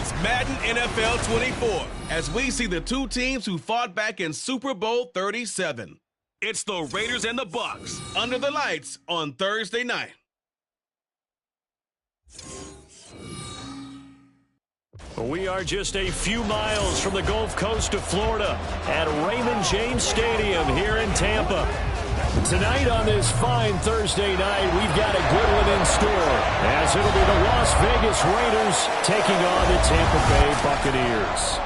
It's Madden NFL 24 as we see the two teams who fought back in Super Bowl 37. It's the Raiders and the Bucs under the lights on Thursday night. We are just a few miles from the Gulf Coast of Florida at Raymond James Stadium here in Tampa. Tonight on this fine Thursday night, we've got a good one in store, as it'll be the Las Vegas Raiders taking on the Tampa Bay Buccaneers.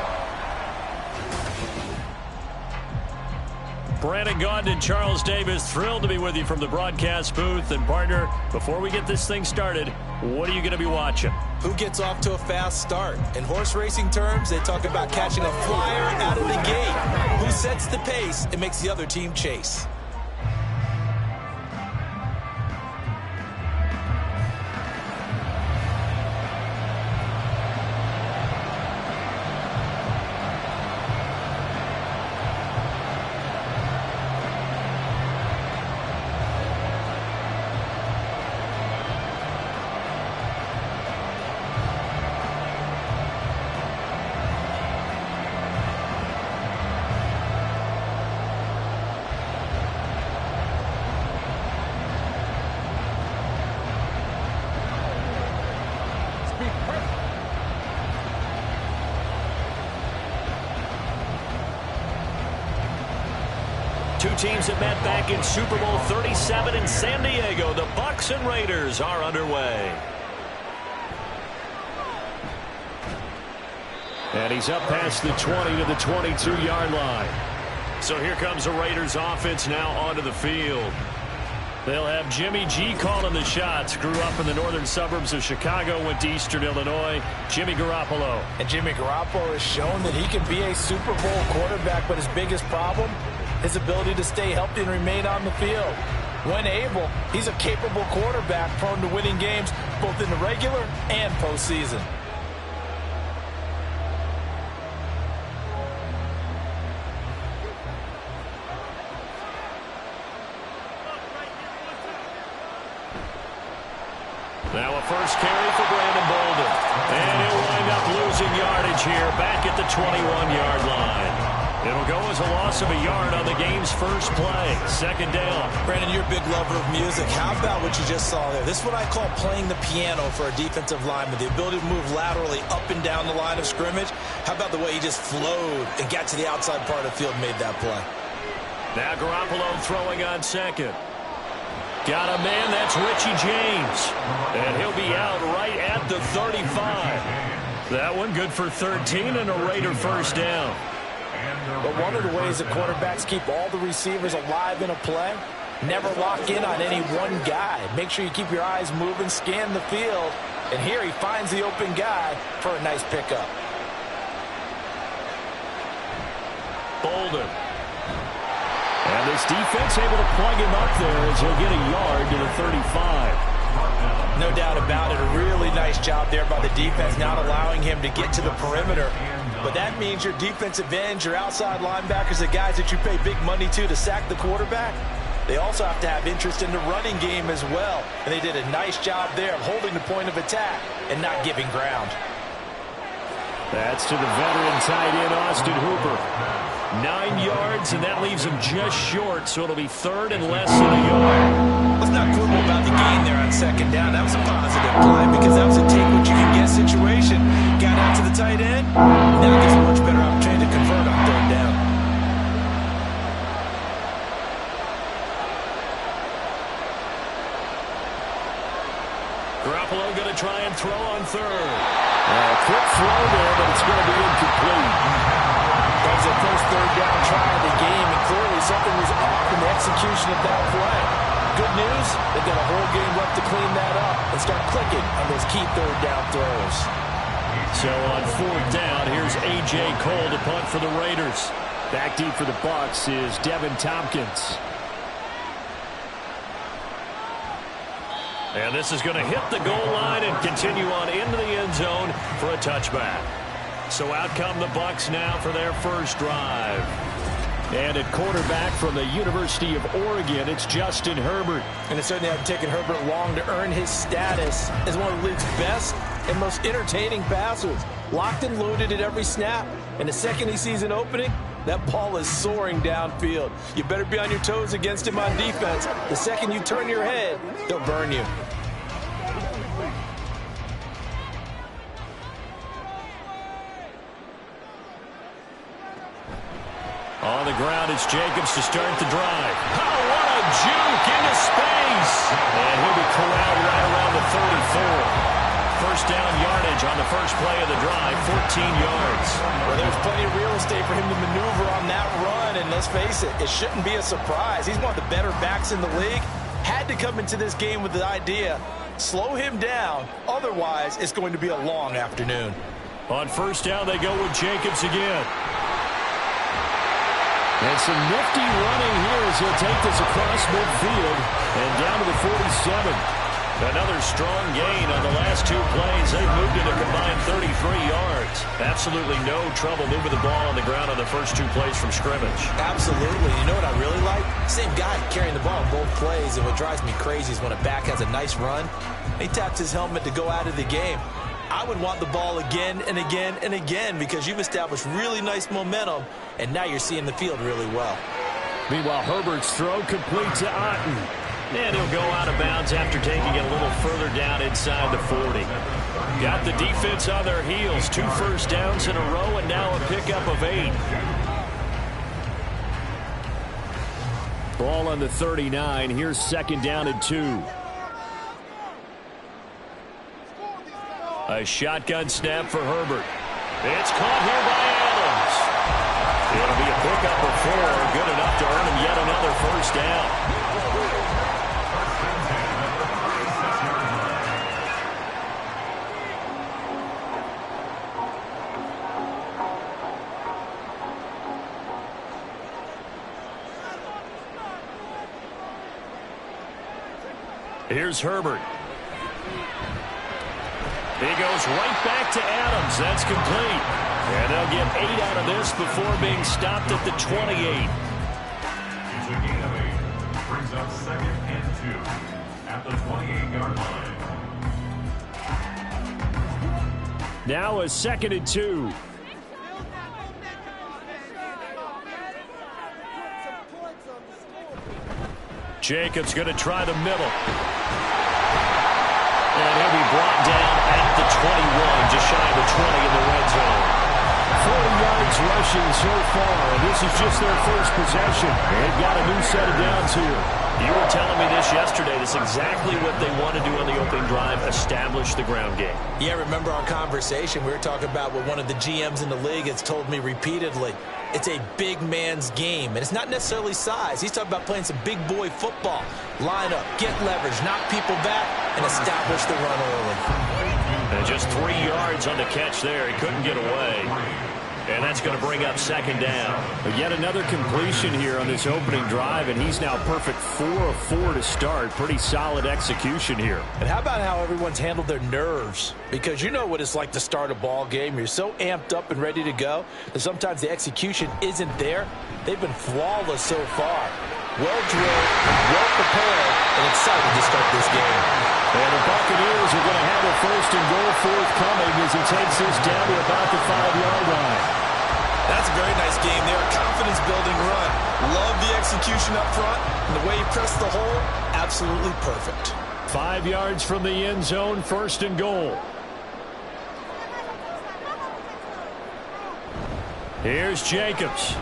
Brandon Gaudin and Charles Davis, thrilled to be with you from the broadcast booth. And partner, before we get this thing started, what are you going to be watching? Who gets off to a fast start? In horse racing terms, they talk about catching a flyer out of the gate. Who sets the pace and makes the other team chase? Two teams that met back in Super Bowl 37 in San Diego. The Bucs and Raiders are underway. And he's up past the 20 to the 22-yard line. So here comes the Raiders offense now onto the field. They'll have Jimmy G calling the shots. Grew up in the northern suburbs of Chicago, went to Eastern Illinois. Jimmy Garoppolo. And Jimmy Garoppolo has shown that he can be a Super Bowl quarterback, but his biggest problem, his ability to stay healthy and remain on the field. When able, he's a capable quarterback prone to winning games both in the regular and postseason. Now a first carry for Brandon Bolden. And he'll wind up losing yardage here back at the 21-yard line. It'll go as a loss of a yard on the game's first play. Second down. Brandon, you're a big lover of music. How about what you just saw there? This is what I call playing the piano for a defensive lineman. The ability to move laterally up and down the line of scrimmage. How about the way he just flowed and got to the outside part of the field and made that play? Now Garoppolo throwing on second. Got a man, that's Richie James. And he'll be out right at the 35. That one good for 13 and a Raider first down. But one of the ways that quarterbacks keep all the receivers alive in a play, never lock in on any one guy. Make sure you keep your eyes moving, scan the field. And here he finds the open guy for a nice pickup. Bolden. And this defense able to plug him up there as he'll get a yard to the 35. No doubt about it. A really nice job there by the defense, not allowing him to get to the perimeter. But that means your defensive ends, your outside linebackers, the guys that you pay big money to sack the quarterback, they also have to have interest in the running game as well. And they did a nice job there of holding the point of attack and not giving ground. That's to the veteran tight end, Austin Hooper. 9 yards, and that leaves him just short, so it'll be third and less than a yard. What's not cool about the gain there on second down? That was a positive play because that was a take-what-you-can-get situation. Got out to the tight end. Now gets a much better opportunity to convert on third down. Garoppolo going to try and throw on third. Quick throw there, but it's going to be incomplete. That was their first third down try of the game, and clearly something was off in the execution of that play. Good news, they've got a whole game left to clean that up and start clicking on those key third down throws. So on fourth down, here's A.J. Cole to punt for the Raiders. Back deep for the Bucs is Devin Tompkins. And this is going to hit the goal line and continue on into the end zone for a touchback. So out come the Bucs now for their first drive. And at quarterback from the University of Oregon, it's Justin Herbert. And it certainly hasn't taken Herbert long to earn his status as one of the league's best and most entertaining passers. Locked and loaded at every snap. And the second he sees an opening, that ball is soaring downfield. You better be on your toes against him on defense. The second you turn your head, they'll burn you. On the ground, it's Jacobs to start the drive. Oh, what a juke into space. And he'll be corralled right around the 34. First down yardage on the first play of the drive, 14 yards. Well, there's plenty of real estate for him to maneuver on that run, and let's face it, it shouldn't be a surprise. He's one of the better backs in the league. Had to come into this game with the idea, slow him down, otherwise it's going to be a long afternoon. On first down, they go with Jacobs again. And some nifty running here as he'll take this across midfield and down to the 47. Another strong gain on the last two plays. They've moved it a combined 33 yards. Absolutely no trouble moving the ball on the ground on the first two plays from scrimmage. Absolutely. You know what I really like? Same guy carrying the ball in both plays, and what drives me crazy is when a back has a nice run, he taps his helmet to go out of the game. I would want the ball again and again and again because you've established really nice momentum, and now you're seeing the field really well. Meanwhile, Herbert's throw complete to Otten. And he'll go out of bounds after taking it a little further down inside the 40. Got the defense on their heels. 2 first downs in a row, and now a pickup of 8. Ball on the 39. Here's second down and 2. A shotgun snap for Herbert. It's caught here by Adams. It'll be a pickup of 4. Good enough to earn him yet another first down. Here's Herbert. He goes right back to Adams. That's complete. And they'll get 8 out of this before being stopped at the 28. Brings up second and 2 at the 28-yard line. Now a second and 2. Jacobs going to try the middle. And he'll be brought down at the 21, just shy of the 20 in the red zone. 40 yards rushing so far. This is just their first possession. They've got a new set of downs here. You were telling me this yesterday. This is exactly what they want to do on the opening drive, establish the ground game. Yeah, remember our conversation? We were talking about what one of the GMs in the league has told me repeatedly. It's a big man's game, and it's not necessarily size. He's talking about playing some big boy football. Line up, get leverage, knock people back, and establish the run early. And just 3 yards on the catch there. He couldn't get away. And that's going to bring up second down. But yet another completion here on this opening drive, and he's now perfect 4 of 4 to start. Pretty solid execution here. And how about how everyone's handled their nerves? Because you know what it's like to start a ball game. You're so amped up and ready to go that sometimes the execution isn't there. They've been flawless so far. Well-drilled, well-prepared, and excited to start this game. And the Buccaneers are going to have a first and goal forthcoming as he takes this down to about the 5-yard line. That's a very nice game there. A confidence-building run. Love the execution up front. And the way he pressed the hole, absolutely perfect. 5 yards from the end zone, first and goal. Here's Jacobs.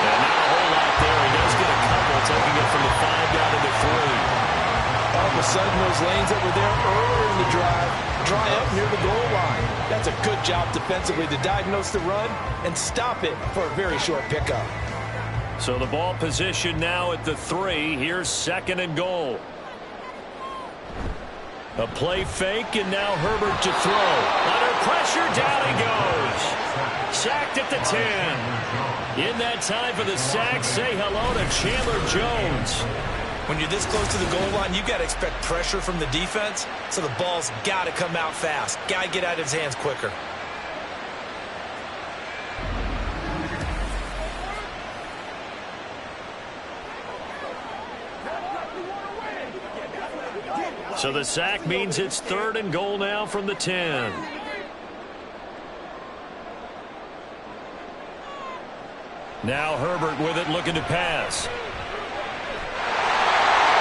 And not a whole lot there. He does get a couple, taking it from the 5 down to the 3. All of a sudden, those lanes that were there earlier in the drive dry up near the goal line. That's a good job defensively to diagnose the run and stop it for a very short pickup. So the ball position now at the 3. Here's second and goal. A play fake, and now Herbert to throw. Under pressure, down he goes. Sacked at the 10. In that time for the sack, say hello to Chandler Jones. When you're this close to the goal line, you've got to expect pressure from the defense, so the ball's got to come out fast. Got to get out of his hands quicker. So the sack means it's 3rd and goal now from the 10. Now Herbert with it, looking to pass.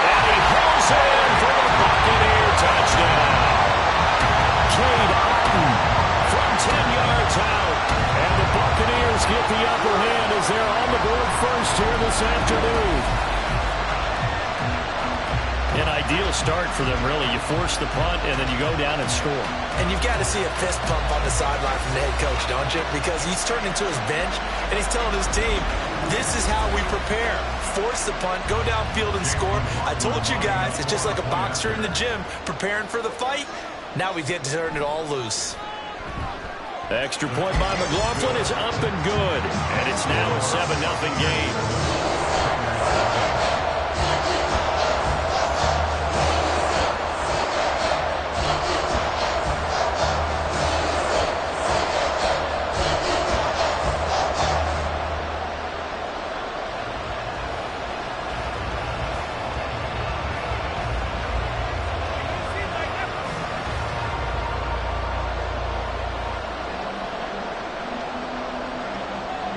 And he pulls in for the Buccaneer touchdown. Cade Otton from 10 yards out. And the Buccaneers get the upper hand as they're on the board first here this afternoon. An ideal start for them, really. You force the punt, and then you go down and score. And you've got to see a fist pump on the sideline from the head coach, don't you? Because he's turning to his bench, and he's telling his team, this is how we prepare. Force the punt, go downfield and score. I told you guys, it's just like a boxer in the gym preparing for the fight. Now we get to turn it all loose. The extra point by McLaughlin is up and good. And it's now a 7-0 game.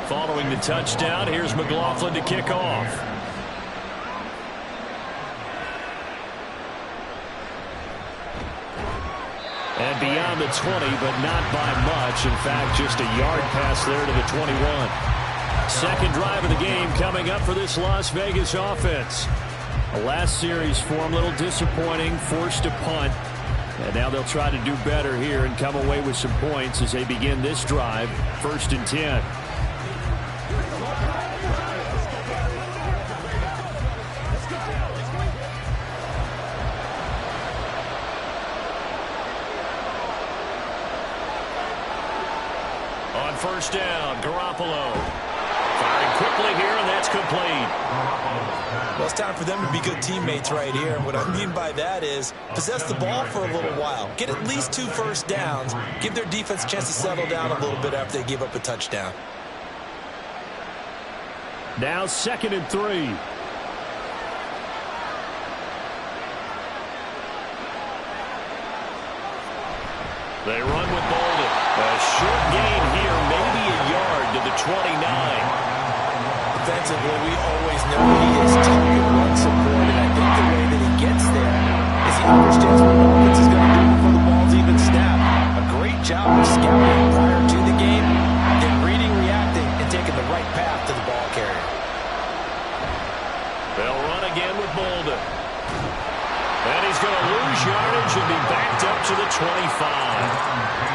Following the touchdown, here's McLaughlin to kick off. And beyond the 20, but not by much. In fact, just a yard pass there to the 21. Second drive of the game coming up for this Las Vegas offense. The last series for them, a little disappointing, forced a punt. And now they'll try to do better here and come away with some points as they begin this drive, 1st and 10. On 1st down, Garoppolo firing quickly here, and that's complete. Well, it's time for them to be good teammates right here. What I mean by that is possess the ball for a little while. Get at least 2 first downs. Give their defense a chance to settle down a little bit after they give up a touchdown. Now 2nd and 3. They run with Bolden. A short gain here, maybe a yard to the 29. Defensively, we always know he is tough and run support, and I think the way that he gets there is he understands what the offense is going to do before the ball's even snapped. A great job of scouting prior to the game, then reading, reacting, and taking the right path to the ball carrier. They'll run again with Bolden. And he's going to lose yardage and be backed up to the 25.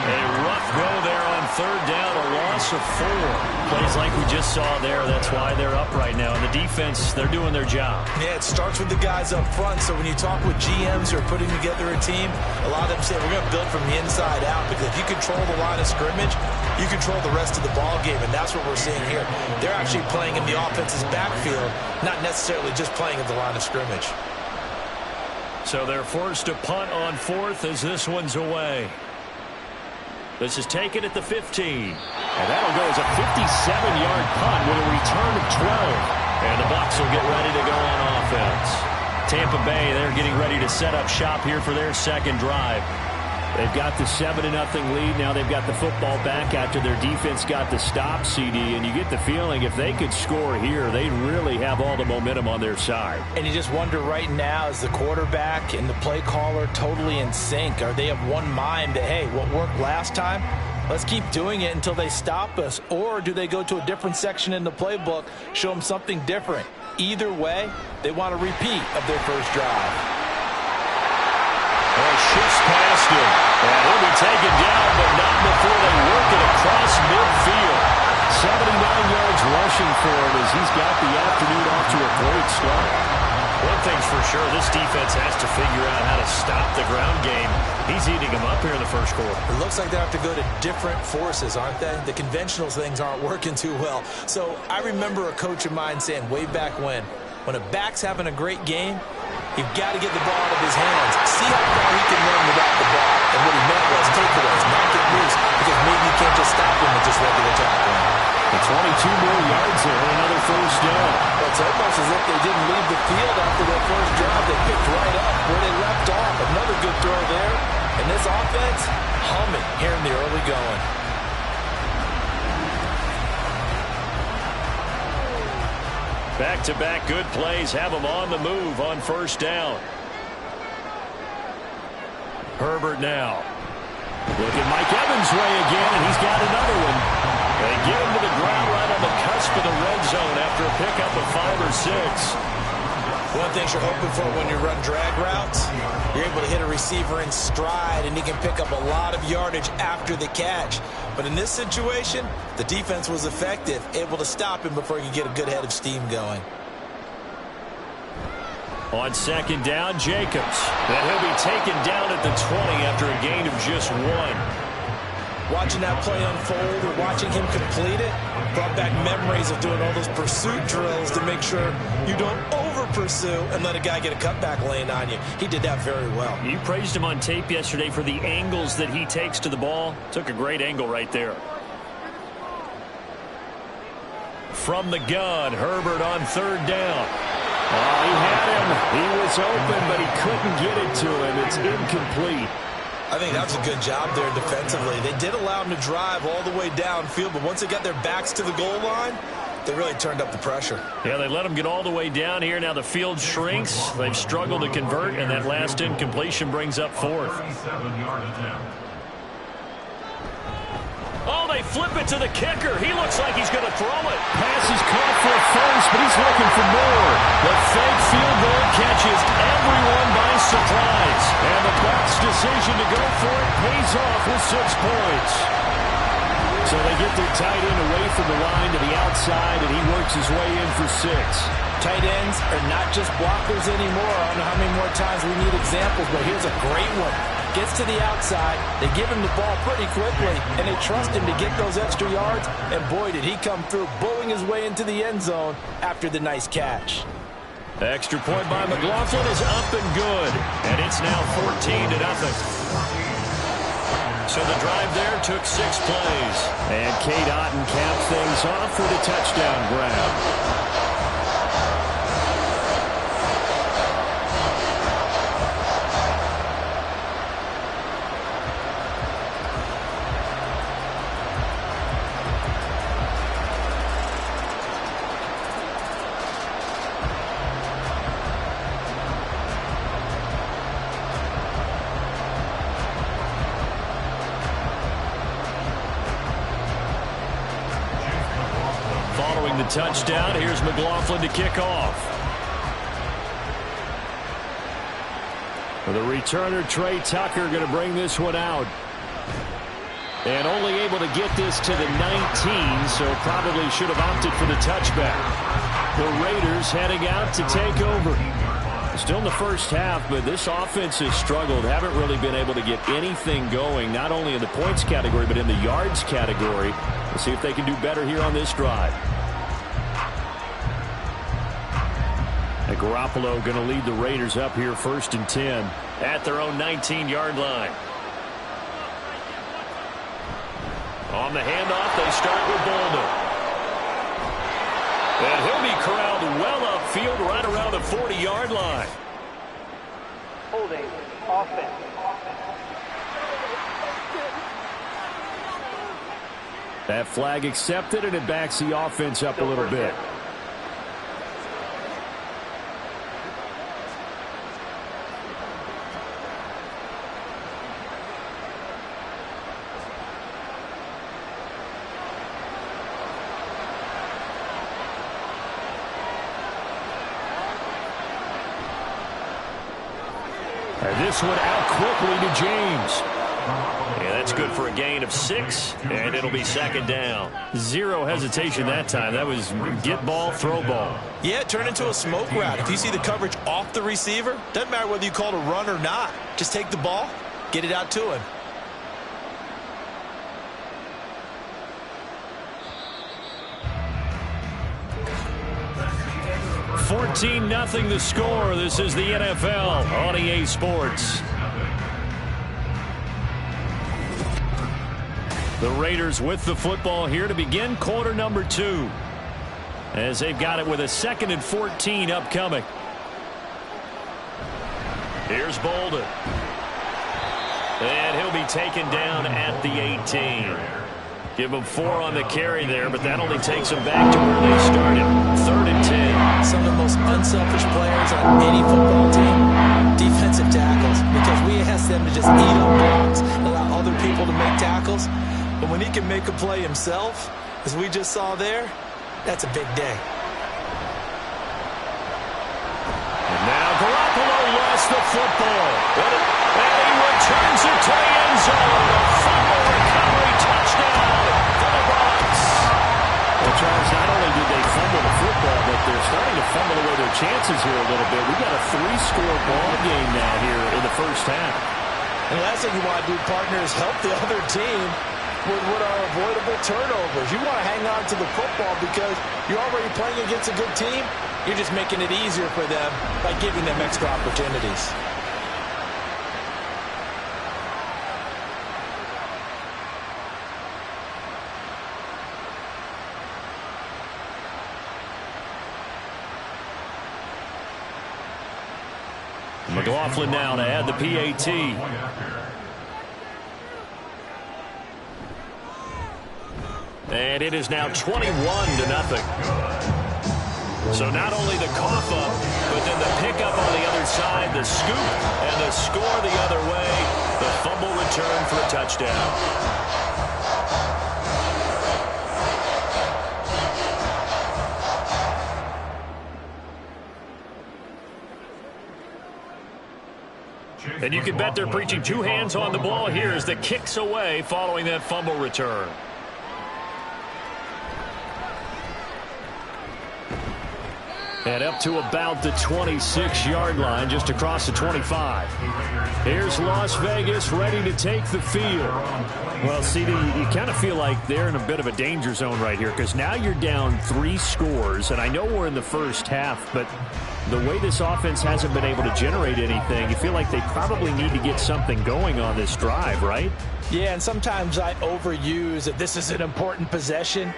A rough go there on 3rd down, a loss of 4. Plays like we just saw there. That's why they're up right now. And the defense, they're doing their job. Yeah, it starts with the guys up front. So when you talk with GMs who are putting together a team, a lot of them say we're going to build from the inside out, because if you control the line of scrimmage, you control the rest of the ball game, and that's what we're seeing here. They're actually playing in the offense's backfield, not necessarily just playing at the line of scrimmage. So they're forced to punt on 4th as this one's away. This is taken at the 15. And that'll go as a 57-yard punt with a return of 12. And the Bucs will get ready to go on offense. Tampa Bay, they're getting ready to set up shop here for their 2nd drive. They've got the 7-0 lead. Now they've got the football back after their defense got the stop, CD. And you get the feeling if they could score here, they'd really have all the momentum on their side. And you just wonder right now, is the quarterback and the play caller totally in sync? Are they of one mind that, hey, what worked last time, let's keep doing it until they stop us? Or do they go to a different section in the playbook, show them something different? Either way, they want a repeat of their first drive. Shifts past him. And he'll be taken down, but not before they work it across midfield. 79 yards rushing for him as he's got the afternoon off to a great start. One thing's for sure, this defense has to figure out how to stop the ground game. He's eating them up here in the first quarter. It looks like they have to go to different forces, aren't they? The conventional things aren't working too well. So I remember a coach of mine saying way back when a back's having a great game, you've got to get the ball out of his hands. See how far he can run without the ball. And what he meant was takeaways, not get loose, because maybe you can't just stop him with just regular tackling. The 22 more yards there, another 1st down. Well, It's almost as if they didn't leave the field after their first drive. They picked right up where they left off. Another good throw there. And this offense humming here in the early going. Back-to-back good plays have them on the move on first down. Herbert now. Look at Mike Evans' way again, and he's got another one. They get him to the ground right on the cusp of the red zone after a pickup of 5 or 6. One thing you're hoping for when you run drag routes, you're able to hit a receiver in stride, and he can pick up a lot of yardage after the catch. But in this situation, the defense was effective, able to stop him before he could get a good head of steam going. On second down, Jacobs. And he'll be taken down at the 20 after a gain of just 1. Watching that play unfold or watching him complete it brought back memories of doing all those pursuit drills to make sure you don't over-pursue and let a guy get a cutback lane on you. He did that very well. You praised him on tape yesterday for the angles that he takes to the ball. Took a great angle right there. From the gun, Herbert on third down. Oh, he had him. He was open, but he couldn't get it to him. It's incomplete. I think that was a good job there defensively. They did allow him to drive all the way downfield, but once they got their backs to the goal line, they really turned up the pressure. Yeah, they let him get all the way down here. Now the field shrinks. They've struggled to convert, and that last incompletion brings up 4th. Oh, they flip it to the kicker. He looks like he's going to throw it. Pass is caught for a first, but he's looking for more. The fake field goal catches everyone by surprise. And the Bucs' decision to go for it pays off with 6 points. So they get their tight end away from the line to the outside, and he works his way in for 6. Tight ends are not just blockers anymore. I don't know how many more times we need examples, but here's a great one. Gets to the outside, they give him the ball pretty quickly, and they trust him to get those extra yards, and boy, did he come through, bulling his way into the end zone after the nice catch. Extra point by McLaughlin is up and good, and it's now 14-0. So the drive there took 6 plays, and Cade Otton capped things off with a touchdown grab. Touchdown. Here's McLaughlin to kick off. The returner, Trey Tucker, going to bring this one out. And only able to get this to the 19, so probably should have opted for the touchback. The Raiders heading out to take over. Still in the first half, but this offense has struggled. Haven't really been able to get anything going, not only in the points category, but in the yards category. We'll see if they can do better here on this drive. Garoppolo going to lead the Raiders up here 1st and 10 at their own 19-yard line. On the handoff, they start with Bolden. And he'll be corralled well upfield right around the 40-yard line. Holding offense. That flag accepted, and it backs the offense up a little bit. And this one out quickly to James. Yeah, that's good for a gain of 6, and it'll be 2nd down. 0 hesitation that time. That was get ball, throw ball. Yeah, turn into a smoke route. If you see the coverage off the receiver, doesn't matter whether you call it a run or not. Just take the ball, get it out to him. 14-0 the score. This is the NFL on EA Sports. The Raiders with the football here to begin quarter number 2. as they've got it with a 2nd and 14 upcoming. Here's Bolden. And he'll be taken down at the 18. Give him 4 on the carry there, but that only takes them back to where they started. 3rd and 10. Some of the most unselfish players on any football team, defensive tackles, because we ask them to just eat up blocks, allow other people to make tackles. But when he can make a play himself, as we just saw there, that's a big day. And now Garoppolo lost the football. And he returns it to the end zone. A fumble recovery touchdown for the Bucs. Well, Charles, not only did they fumble the football, but they're starting to fumble away their chances here a little bit. We got a 3-score ball game now here in the first half. And the last thing you want to do, partner, is help the other team with what are avoidable turnovers. You want to hang on to the football because you're already playing against a good team. You're just making it easier for them by giving them extra opportunities. McLaughlin now to add the PAT. And it is now 21-0. So not only the cough up, but then the pickup on the other side, the scoop, and the score the other way. The fumble return for a touchdown. And you can bet they're preaching 2 hands on the ball here as the kick's away following that fumble return. And up to about the 26-yard line, just across the 25. Here's Las Vegas ready to take the field. Well, CD, you kind of feel like they're in a bit of a danger zone right here because now you're down 3 scores, and I know we're in the first half, but the way this offense hasn't been able to generate anything, you feel like they probably need to get something going on this drive, right? Yeah, and sometimes I overuse that this is an important possession.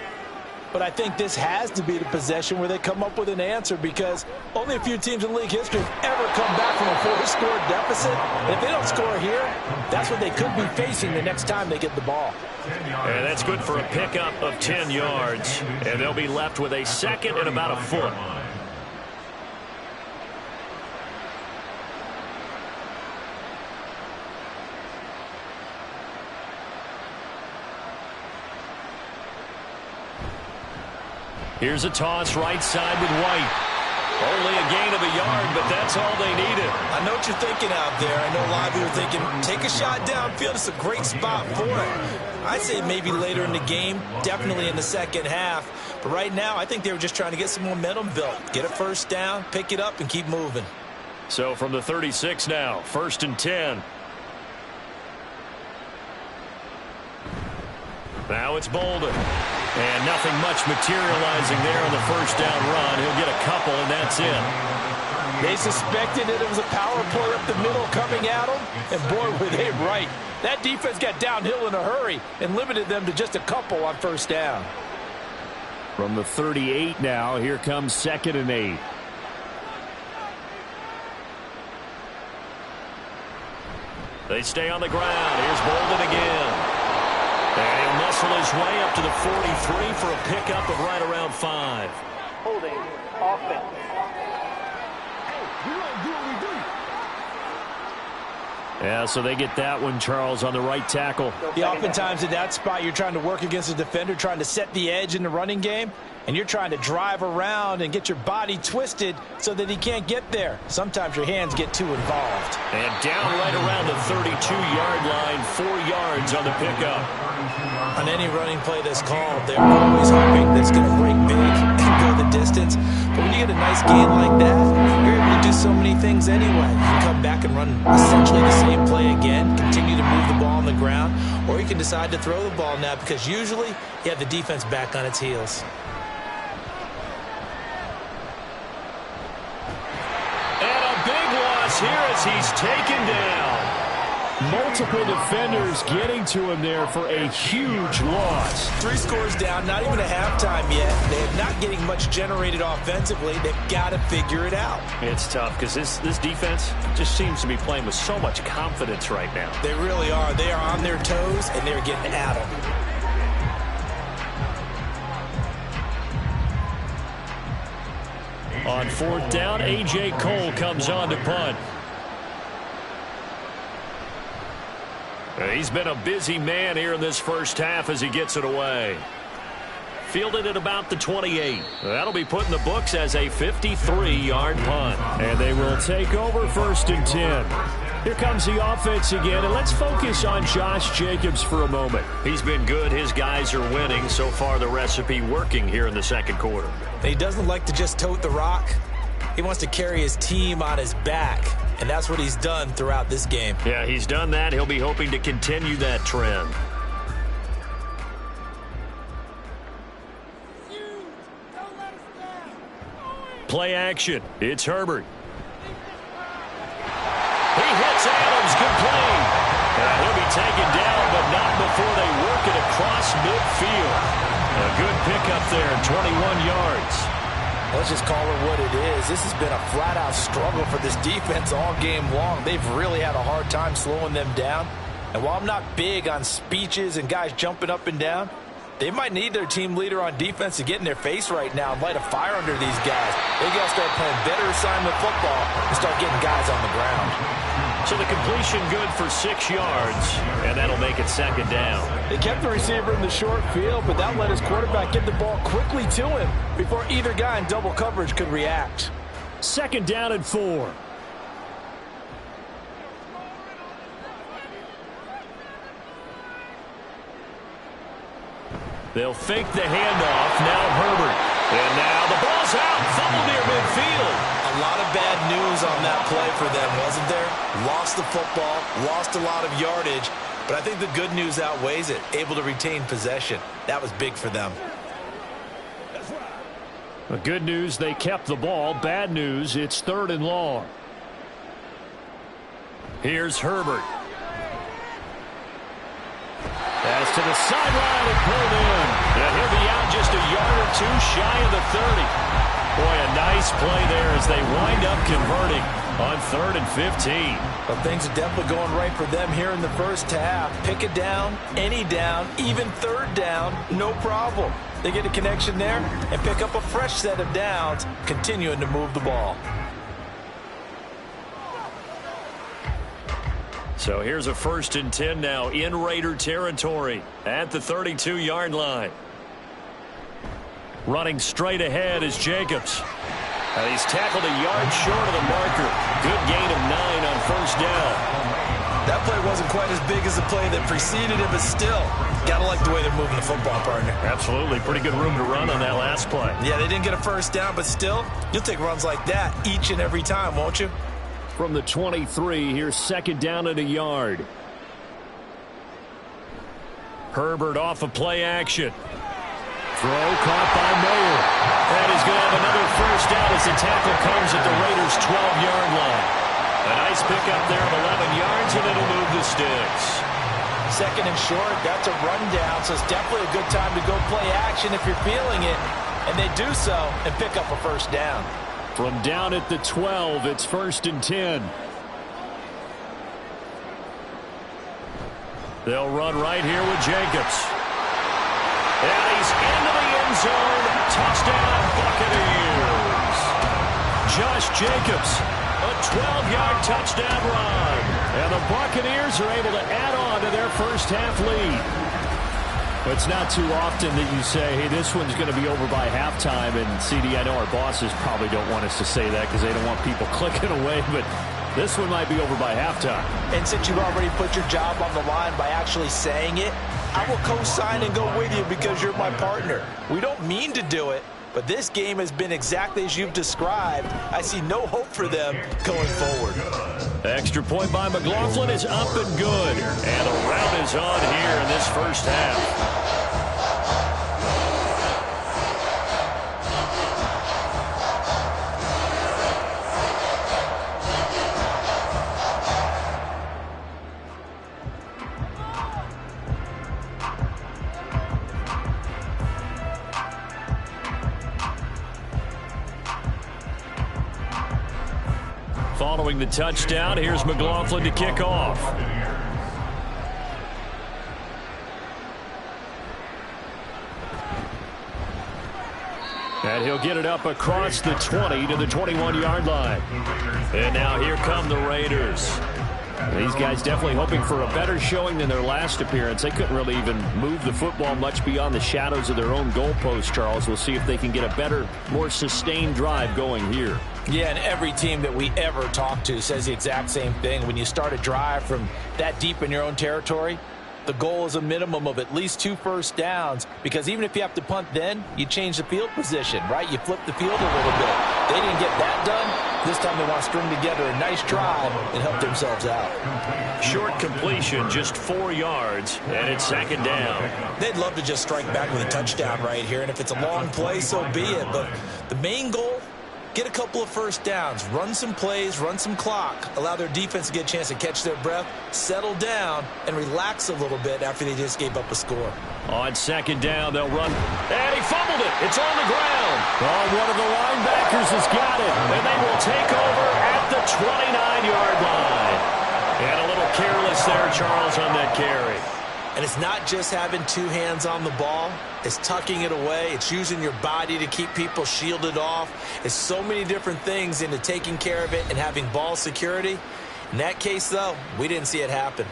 But I think this has to be the possession where they come up with an answer because only a few teams in league history have ever come back from a 4-score deficit. And if they don't score here, that's what they could be facing the next time they get the ball. And that's good for a pickup of 10 yards. And they'll be left with a 2nd and about a foot. Here's a toss right side with White. Only a gain of a yard, but that's all they needed. I know what you're thinking out there. I know a lot of you are thinking, take a shot downfield. It's a great spot for it. I'd say maybe later in the game, definitely in the second half. But right now, I think they were just trying to get some momentum built. Get a first down, pick it up, and keep moving. So from the 36 now, 1st and 10. Now it's Bolden. And nothing much materializing there on the first down run. He'll get a couple, and that's it. They suspected that it was a power play up the middle coming at them, and boy, were they right. That defense got downhill in a hurry and limited them to just a couple on first down. From the 38 now, here comes 2nd and 8. They stay on the ground. Here's Bolden again. And he'll muscle his way up to the 43 for a pickup of right around 5. Holding offense. Yeah, so they get that one, Charles, on the right tackle. Yeah, oftentimes in that spot, you're trying to work against a defender, trying to set the edge in the running game, and you're trying to drive around and get your body twisted so that he can't get there. Sometimes your hands get too involved. And down right around the 32-yard line, 4 yards on the pickup. On any running play that's called, they're always hoping that it's going to break big and go the distance. But when you get a nice gain like that, you're able to do so many things anyway. You can come back and run essentially the same play again, continue to move the ball on the ground, or you can decide to throw the ball now because usually you have the defense back on its heels. And a big loss here as he's taken down. Multiple defenders getting to him there for a huge loss. 3 scores down, not even a halftime yet. They're not getting much generated offensively. They've got to figure it out. It's tough because this defense just seems to be playing with so much confidence right now. They really are. They are on their toes, and they're getting at them. On 4th down, A.J. Cole comes on to punt. He's been a busy man here in this first half as he gets it away. Fielded at about the 28. That'll be put in the books as a 53-yard punt. And they will take over 1st and 10. Here comes the offense again, and let's focus on Josh Jacobs for a moment. He's been good. His guys are winning. So far, the recipe working here in the second quarter. He doesn't like to just tote the rock. He wants to carry his team on his back, and that's what he's done throughout this game. Yeah, he's done that. He'll be hoping to continue that trend. Play action. It's Herbert. He hits Adams. Good play. He'll be taken down, but not before they work it across midfield. A good pickup there, 21 yards. Let's just call it what it is. This has been a flat-out struggle for this defense all game long. They've really had a hard time slowing them down. And while I'm not big on speeches and guys jumping up and down, they might need their team leader on defense to get in their face right now and light a fire under these guys. They got to start playing better assignment football and start getting guys on the ground. So the completion good for 6 yards, and that'll make it 2nd down. They kept the receiver in the short field, but that let his quarterback get the ball quickly to him before either guy in double coverage could react. 2nd down and 4. They'll fake the handoff. Now Herbert. And now the ball's out. Fumble near midfield. A lot of bad news on that play for them, wasn't there? Lost the football, lost a lot of yardage, but I think the good news outweighs it. Able to retain possession. That was big for them. The good news, they kept the ball. Bad news, it's 3rd and long. Here's Herbert. Pass to the sideline and pulled in. And he'll be out just a yard or 2 shy of the 30. Boy, a nice play there as they wind up converting on 3rd and 15. Well, things are definitely going right for them here in the first half. Pick it down, any down, even 3rd down, no problem. They get a connection there and pick up a fresh set of downs, continuing to move the ball. So here's a 1st and 10 now in Raider territory at the 32-yard line. Running straight ahead is Jacobs. And he's tackled a yard short of the marker. Good gain of 9 on 1st down. That play wasn't quite as big as the play that preceded it, but still, gotta like the way they're moving the football, partner. Absolutely. Pretty good room to run on that last play. Yeah, they didn't get a 1st down, but still, you'll take runs like that each and every time, won't you? From the 23, here's 2nd down and a yard. Herbert off of play action. Throw caught by Mayer. And he's going to have another 1st down as the tackle comes at the Raiders' 12-yard line. A nice pickup there of 11 yards, and it'll move the sticks. 2nd and short, that's a rundown, so it's definitely a good time to go play action if you're feeling it. And they do so and pick up a 1st down. From down at the 12, it's 1st and 10. They'll run right here with Jacobs. And he's into the end zone. Touchdown, Buccaneers. Josh Jacobs, a 12-yard touchdown run. And the Buccaneers are able to add on to their first half lead. It's not too often that you say, hey, this one's going to be over by halftime. And, CD, I know our bosses probably don't want us to say that because they don't want people clicking away. But this one might be over by halftime. And since you've already put your job on the line by actually saying it, I will co-sign and go with you because you're my partner. We don't mean to do it, but this game has been exactly as you've described. I see no hope for them going forward. Extra point by McLaughlin is up and good. And a rout is on here in this first half. Following the touchdown, here's McLaughlin to kick off. And he'll get it up across the 20 to the 21-yard line. And now here come the Raiders. These guys definitely hoping for a better showing than their last appearance. They couldn't really even move the football much beyond the shadows of their own goalpost, Charles. We'll see if they can get a better, more sustained drive going here. Yeah, and every team that we ever talk to says the exact same thing. When you start a drive from that deep in your own territory, the goal is a minimum of at least 2 first downs, because even if you have to punt then, you change the field position, right? You flip the field a little bit. They didn't get that done. This time they want to string together a nice drive and help themselves out. Short completion, just 4 yards, and it's second down. They'd love to just strike back with a touchdown right here, and if it's a long play, so be it. But the main goal, get a couple of first downs, run some plays, run some clock, allow their defense to get a chance to catch their breath, settle down, and relax a little bit after they just gave up a score. On second down, they'll run. And he fumbled it. It's on the ground. Oh, one of the linebackers has got it. And they will take over at the 29-yard line. And a little careless there, Charles, on that carry. And it's not just having 2 hands on the ball. It's tucking it away. It's using your body to keep people shielded off. It's so many different things into taking care of it and having ball security. In that case, though, we didn't see it happen.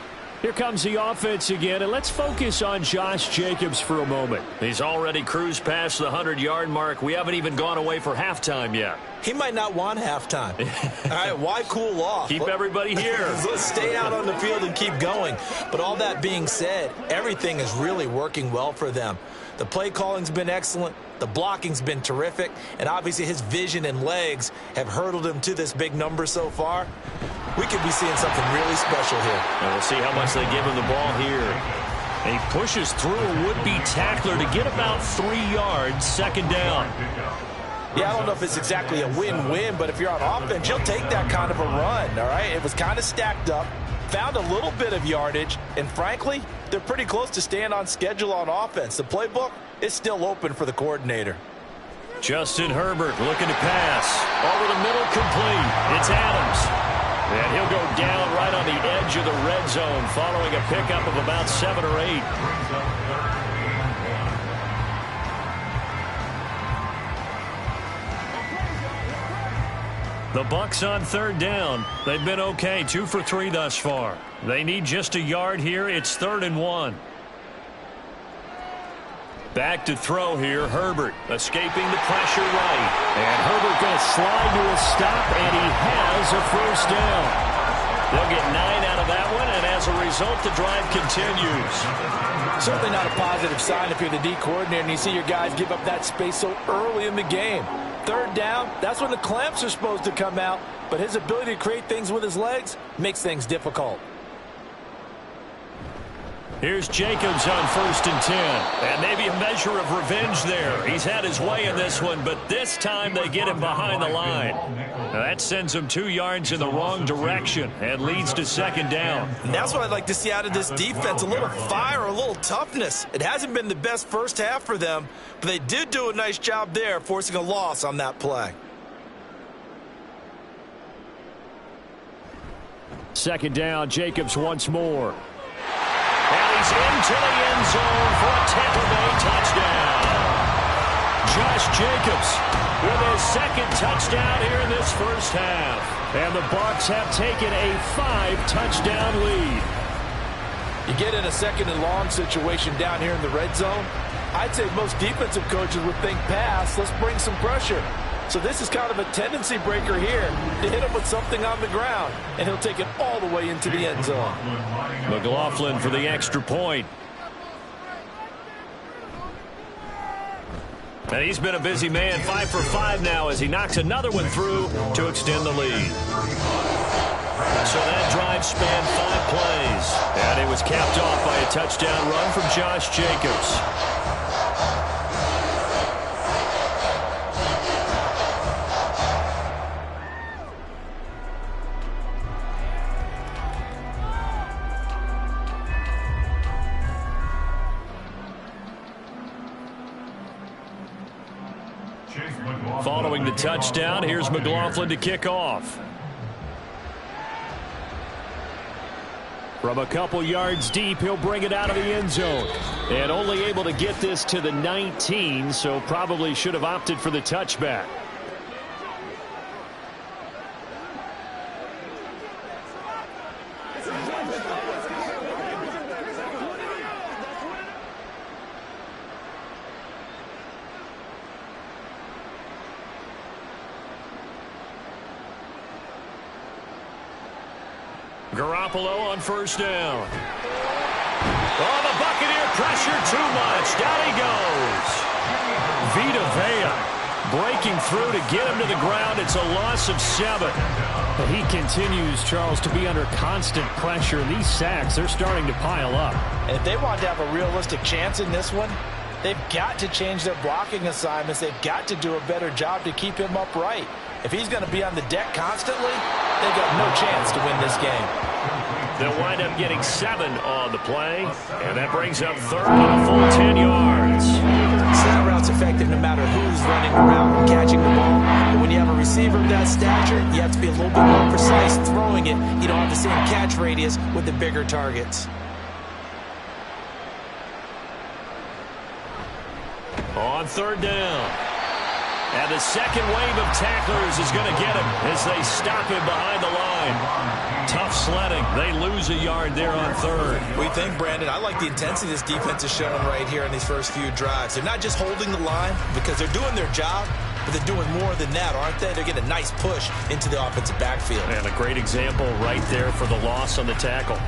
Here comes the offense again, and let's focus on Josh Jacobs for a moment. He's already cruised past the 100-yard mark. We haven't even gone away for halftime yet. He might not want halftime. All right, why cool off? Keep everybody here. Let's stay out on the field and keep going. But all that being said, everything is really working well for them. The play calling's been excellent. The blocking's been terrific. And obviously his vision and legs have hurdled him to this big number so far. We could be seeing something really special here. And we'll see how much they give him the ball here. And he pushes through a would-be tackler to get about 3 yards, second down. Yeah, I don't know if it's exactly a win-win, but if you're on offense, you'll take that kind of a run, all right? It was kind of stacked up, found a little bit of yardage, and frankly, they're pretty close to staying on schedule on offense. The playbook is still open for the coordinator. Justin Herbert looking to pass. Over the middle, complete. It's Adams. And he'll go down right on the edge of the red zone following a pickup of about 7 or 8. The Bucs on third down. They've been okay, 2 for 3 thus far. They need just a yard here. It's 3rd and 1. Back to throw here, Herbert escaping the pressure right. And Herbert going to slide to a stop, and he has a first down. They'll get 9 out of that one, and as a result, the drive continues. Certainly not a positive sign if you're the D coordinator and you see your guys give up that space so early in the game. 3rd down, that's when the clamps are supposed to come out, but his ability to create things with his legs makes things difficult. Here's Jacobs on 1st and 10. And maybe a measure of revenge there. He's had his way in this one, but this time they get him behind the line. Now that sends him 2 yards in the wrong direction and leads to second down. And that's what I'd like to see out of this defense, a little fire, a little toughness. It hasn't been the best first half for them, but they did do a nice job there, forcing a loss on that play. Second down, Jacobs once more. And he's into the end zone for a Tampa Bay touchdown. Josh Jacobs with his 2nd touchdown here in this first half. And the Bucs have taken a 5-touchdown lead. You get in a 2nd and long situation down here in the red zone, I'd say most defensive coaches would think pass, let's bring some pressure. So this is kind of a tendency breaker here to hit him with something on the ground, and he'll take it all the way into the end zone. McLaughlin for the extra point. And he's been a busy man, 5 for 5 now as he knocks another one through to extend the lead. So that drive spanned 5 plays, and it was capped off by a touchdown run from Josh Jacobs. Following the touchdown, here's McLaughlin to kick off. From a couple yards deep, he'll bring it out of the end zone. And only able to get this to the 19, so probably should have opted for the touchback. Garoppolo on first down. Oh, the Buccaneer pressure too much. Down he goes. Vita Vea breaking through to get him to the ground. It's a loss of 7. But he continues, Charles, to be under constant pressure. These sacks, they're starting to pile up. And if they want to have a realistic chance in this one, they've got to change their blocking assignments. They've got to do a better job to keep him upright. If he's going to be on the deck constantly, they've got no chance to win this game. They'll wind up getting 7 on the play, and that brings up third and a full 10 yards. Slant route's effective no matter who's running around and catching the ball. But when you have a receiver of that stature, you have to be a little bit more precise throwing it. You don't have the same catch radius with the bigger targets. On third down. And the second wave of tacklers is going to get him as they stop him behind the line. Tough sledding. They lose a yard there on third. We think, Brandon, I like the intensity this defense is showing right here in these first few drives. They're not just holding the line because they're doing their job, but they're doing more than that, aren't they? They're getting a nice push into the offensive backfield. And a great example right there for the loss on the tackle.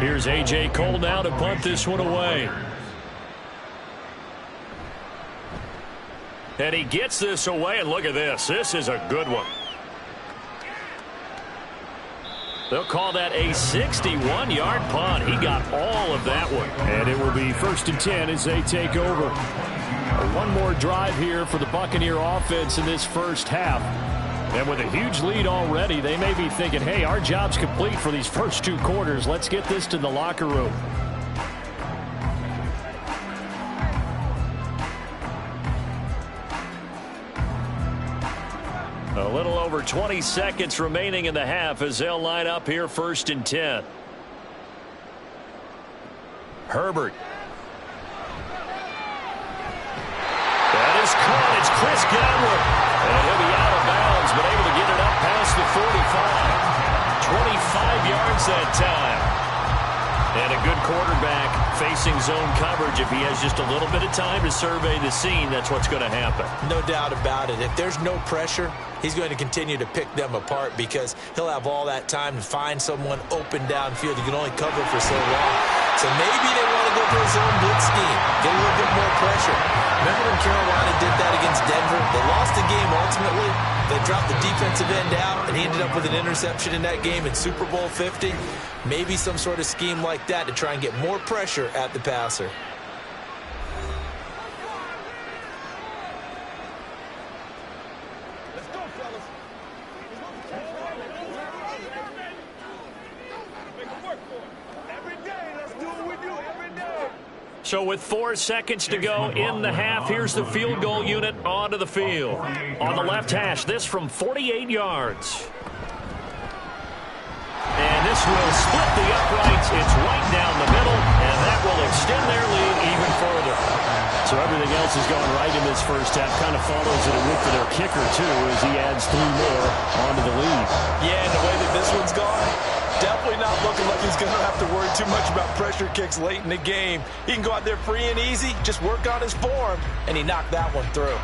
Here's A.J. Cole now to punt this one away. And he gets this away, and look at this. This is a good one. They'll call that a 61-yard punt. He got all of that one. And it will be 1st and 10 as they take over. One more drive here for the Buccaneer offense in this first half. And with a huge lead already, they may be thinking, hey, our job's complete for these first 2 quarters. Let's get this to the locker room. A little over 20 seconds remaining in the half as they'll line up here 1st and 10. Herbert. That is caught. It's Chris Godwin. And he'll be out of bounds, but able to get it up past the 45. 25 yards that time. And a good quarterback facing zone coverage. If he has just a little bit of time to survey the scene, that's what's going to happen. No doubt about it. If there's no pressure, he's going to continue to pick them apart because he'll have all that time to find someone open downfield. You can only cover for so long. So maybe they want to go for a zone blitz scheme, get a little bit more pressure. Remember when Carolina did that against Denver? They lost the game ultimately. They dropped the defensive end out, and he ended up with an interception in that game in Super Bowl 50. Maybe some sort of scheme like that to try and get more pressure at the passer. So with 4 seconds to go in the half, here's the field goal unit onto the field. On the left hash, this from 48 yards. And this will split the uprights. It's right down the middle, and that will extend their lead even further. So everything else is going right in this first half. Kind of follows it a whip for their kicker, too, as he adds 3 more onto the lead. Yeah, and the way that this one's gone, definitely not looking like he's going to have to worry too much about pressure kicks late in the game. He can go out there free and easy, just work on his form, and he knocked that one through.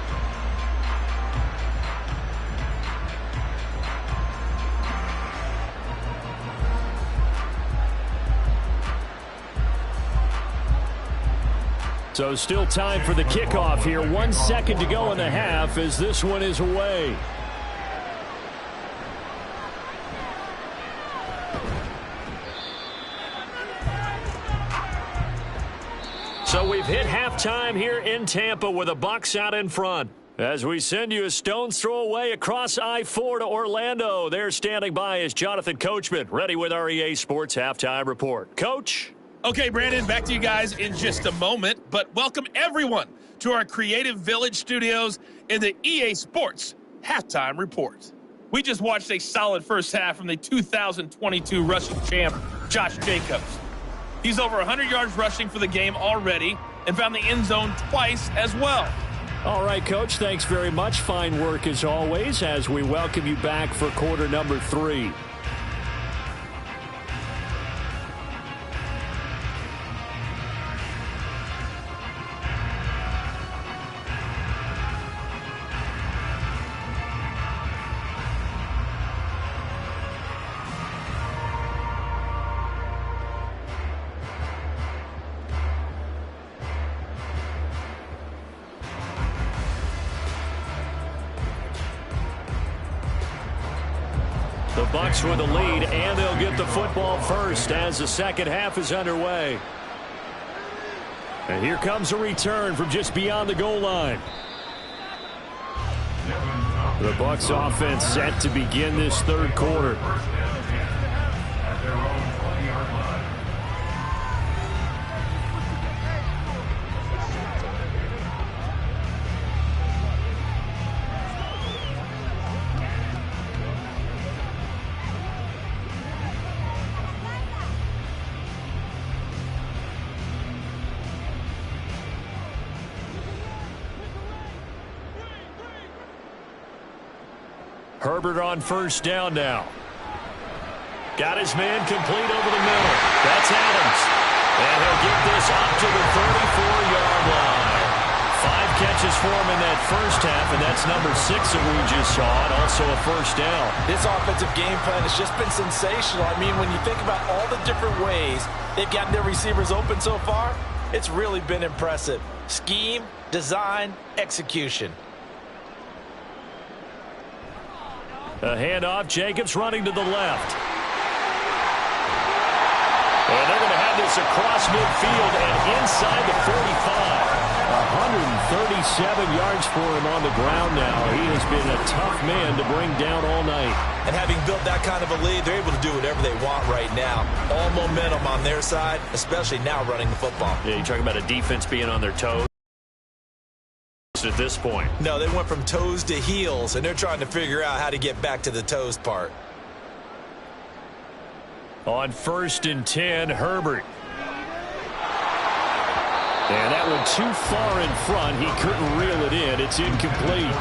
So still time for the kickoff here. 1 second to go in the half as this one is away. So we've hit halftime here in Tampa with the Bucs out in front. As we send you a stone's throw away across I-4 to Orlando. There standing by is Jonathan Coachman, ready with our EA Sports Halftime Report. Coach? Okay, Brandon, back to you guys in just a moment. But welcome everyone to our Creative Village studios in the EA Sports halftime report. We just watched a solid first half from the 2022 rushing champ, Josh Jacobs. He's over 100 yards rushing for the game already and found the end zone twice as well. All right, Coach, thanks very much. Fine work as always as we welcome you back for quarter number 3. The Bucs with the lead, and they'll get the football first as the second half is underway. And here comes a return from just beyond the goal line. The Bucs offense set to begin this third quarter. At their own 20-yard line. Herbert on first down now. Got his man complete over the middle. That's Adams. And he'll get this up to the 34-yard line. 5 catches for him in that first half, and that's number 6 that we just saw, and also a first down. This offensive game plan has just been sensational. I mean, when you think about all the different ways they've gotten their receivers open so far, it's really been impressive. Scheme, design, execution. A handoff, Jacobs running to the left. And they're going to have this across midfield and inside the 45. 137 yards for him on the ground now. He has been a tough man to bring down all night. And having built that kind of a lead, they're able to do whatever they want right now. All momentum on their side, especially now running the football. Yeah, you're talking about a defense being on their toes at this point. No, they went from toes to heels, and they're trying to figure out how to get back to the toes part. On 1st and 10, Herbert. And that one too far in front. He couldn't reel it in. It's incomplete.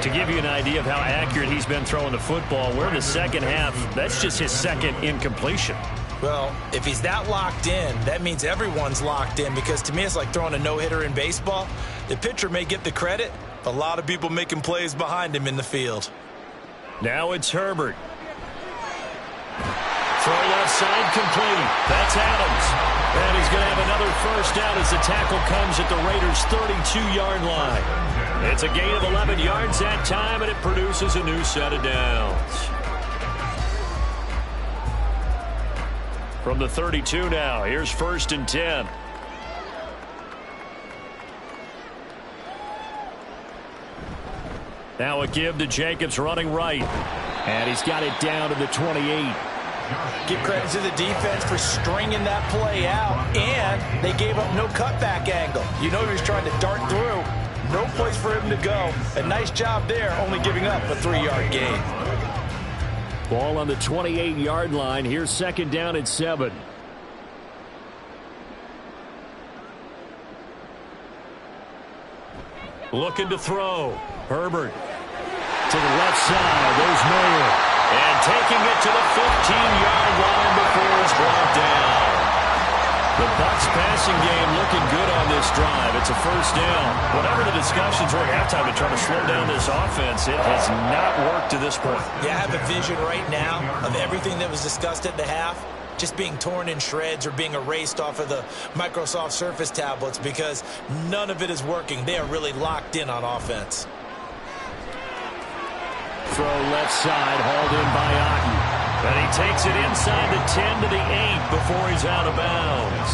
To give you an idea of how accurate he's been throwing the football, we're in the second half. That's just his second incompletion. Well, if he's that locked in, that means everyone's locked in, because to me it's like throwing a no-hitter in baseball. The pitcher may get the credit, but a lot of people making plays behind him in the field. Now it's Herbert. Throw left side complete. That's Adams. And he's going to have another first down as the tackle comes at the Raiders' 32-yard line. It's a gain of 11 yards that time, and it produces a new set of downs. From the 32 now, here's 1st and 10. Now a give to Jacobs running right. And he's got it down to the 28. Give credit to the defense for stringing that play out, and they gave up no cutback angle. You know he was trying to dart through. No place for him to go. A nice job there, only giving up a 3-yard gain. Ball on the 28-yard line. Here's 2nd down and 7. Looking to throw. Herbert to the left side. There's Mayer. And taking it to the 15-yard line before it's brought down. The Bucs passing game looking good on this drive. It's a first down. Whatever the discussions were at halftime to try to slow down this offense, it has not worked to this point. Yeah, I have a vision right now of everything that was discussed at the half just being torn in shreds or being erased off of the Microsoft Surface tablets, because none of it is working. They are really locked in on offense. Throw left side, hauled in by Otten. And he takes it inside the 10 to the 8 before he's out of bounds.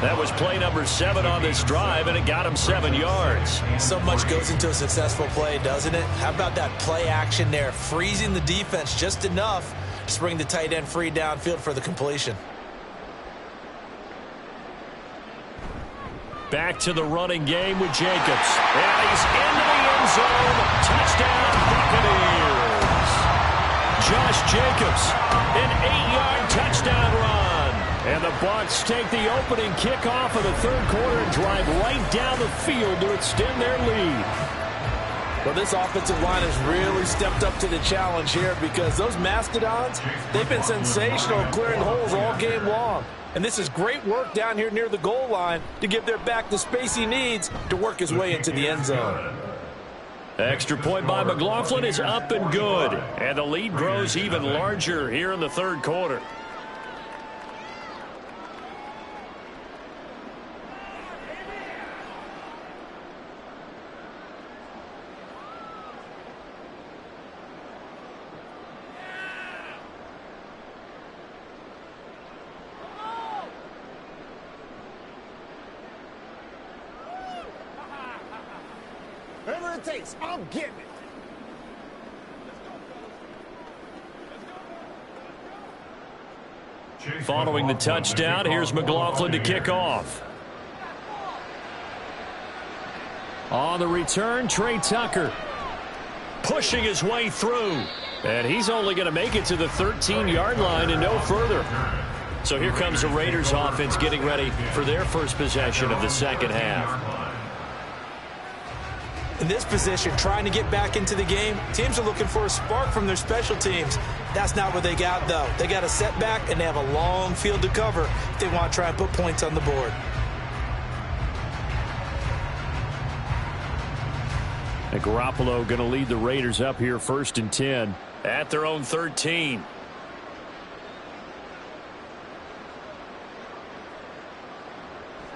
That was play number 7 on this drive, and it got him 7 yards. So much goes into a successful play, doesn't it? How about that play action there, freezing the defense just enough to bring the tight end free downfield for the completion. Back to the running game with Jacobs. And he's into the end end zone. Touchdown, Buccaneers. Josh Jacobs, an 8-yard touchdown run. And the Bucs take the opening kickoff of the third quarter and drive right down the field to extend their lead. Well, this offensive line has really stepped up to the challenge here because those Mastodons, they've been sensational clearing holes all game long. And this is great work down here near the goal line to give their back the space he needs to work his way into the end zone. Extra point by McLaughlin is up and good. And the lead grows even larger here in the third quarter. Whatever it takes, I'm getting it. Following the touchdown, here's McLaughlin to kick off. On the return, Trey Tucker pushing his way through. And he's only going to make it to the 13-yard line and no further. So here comes the Raiders offense getting ready for their first possession of the second half. In this position, trying to get back into the game, teams are looking for a spark from their special teams. That's not what they got, though. They got a setback, and they have a long field to cover if they want to try and put points on the board. And Garoppolo going to lead the Raiders up here 1st and 10 at their own 13.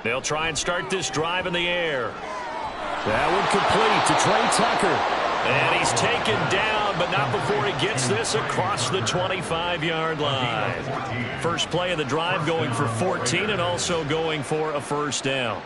They'll try and start this drive in the air. That one complete to Trey Tucker. And he's taken down, but not before he gets this across the 25-yard line. First play of the drive going for 14 and also going for a first down.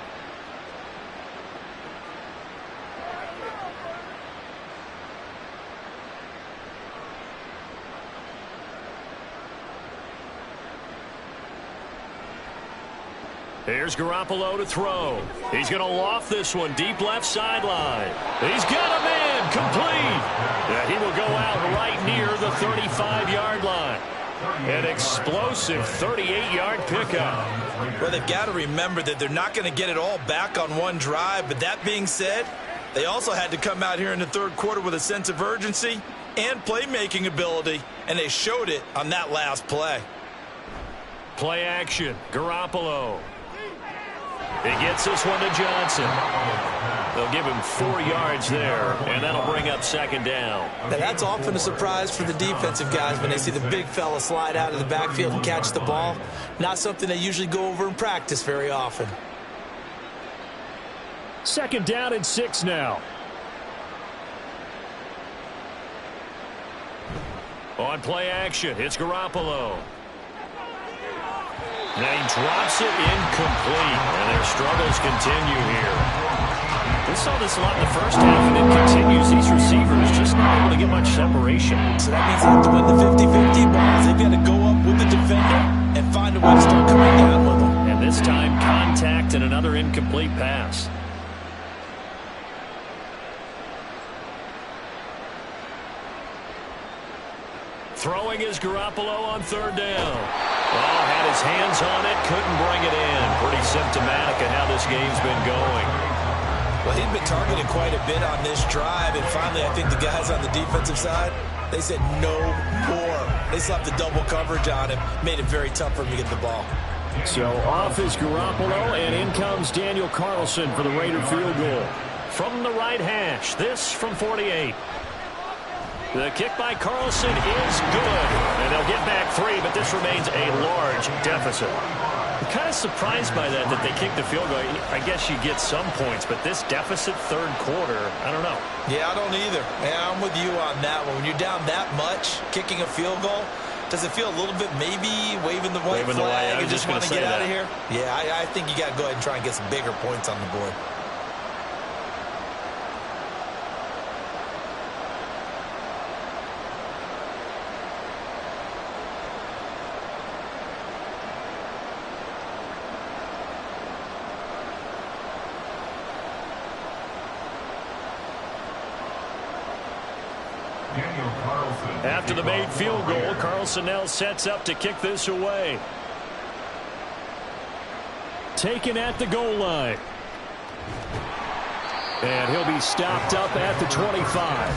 Here's Garoppolo to throw. He's going to loft this one deep left sideline. He's got a man complete. Yeah, he will go out right near the 35-yard line. An explosive 38-yard pickup. Well, they've got to remember that they're not going to get it all back on one drive. But that being said, they also had to come out here in the third quarter with a sense of urgency and playmaking ability, and they showed it on that last play. Play action. Garoppolo. He gets this one to Johnson. They'll give him 4 yards there, and that'll bring up second down. Now, that's often a surprise for the defensive guys when they see the big fella slide out of the backfield and catch the ball. Not something they usually go over in practice very often. Second down and 6 now. On play action, it's Garoppolo. Now he drops it incomplete, and their struggles continue here. We saw this a lot in the first half, and it continues. These receivers just not able to get much separation. So that means they have to win the 50-50 balls. They've got to go up with the defender and find a way to start coming down with them. And this time, contact and another incomplete pass. Throwing is Garoppolo on third down. Oh, had his hands on it, couldn't bring it in. Pretty symptomatic of how this game's been going. Well, he'd been targeted quite a bit on this drive, and finally I think the guys on the defensive side, they said no more. They slapped the double coverage on him, made it very tough for him to get the ball. So off is Garoppolo, and in comes Daniel Carlson for the Raider field goal. From the right hash, this from 48. The kick by Carlson is good, and they'll get back 3, but this remains a large deficit. I'm kind of surprised by that they kicked the field goal. I guess you get some points, but this deficit third quarter, I don't know. Yeah, I don't either. Yeah, I'm with you on that one. When you're down that much, kicking a field goal, does it feel a little bit maybe waving the white flag and just want to get out of here? Yeah, I think you got to go ahead and try and get some bigger points on the board. After the made field goal, Carlson now sets up to kick this away. Taken at the goal line. And he'll be stopped up at the 25.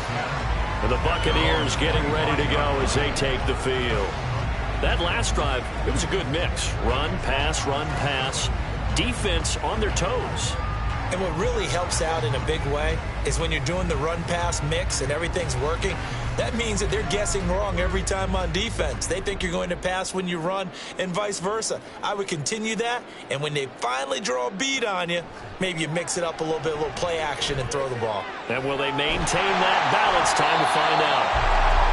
And the Buccaneers getting ready to go as they take the field. That last drive, it was a good mix. Run, pass, defense on their toes. And what really helps out in a big way is when you're doing the run-pass mix and everything's working, that means that they're guessing wrong every time on defense. They think you're going to pass when you run and vice versa. I would continue that, and when they finally draw a bead on you, maybe you mix it up a little bit, a little play action, and throw the ball. And will they maintain that balance? Time to find out.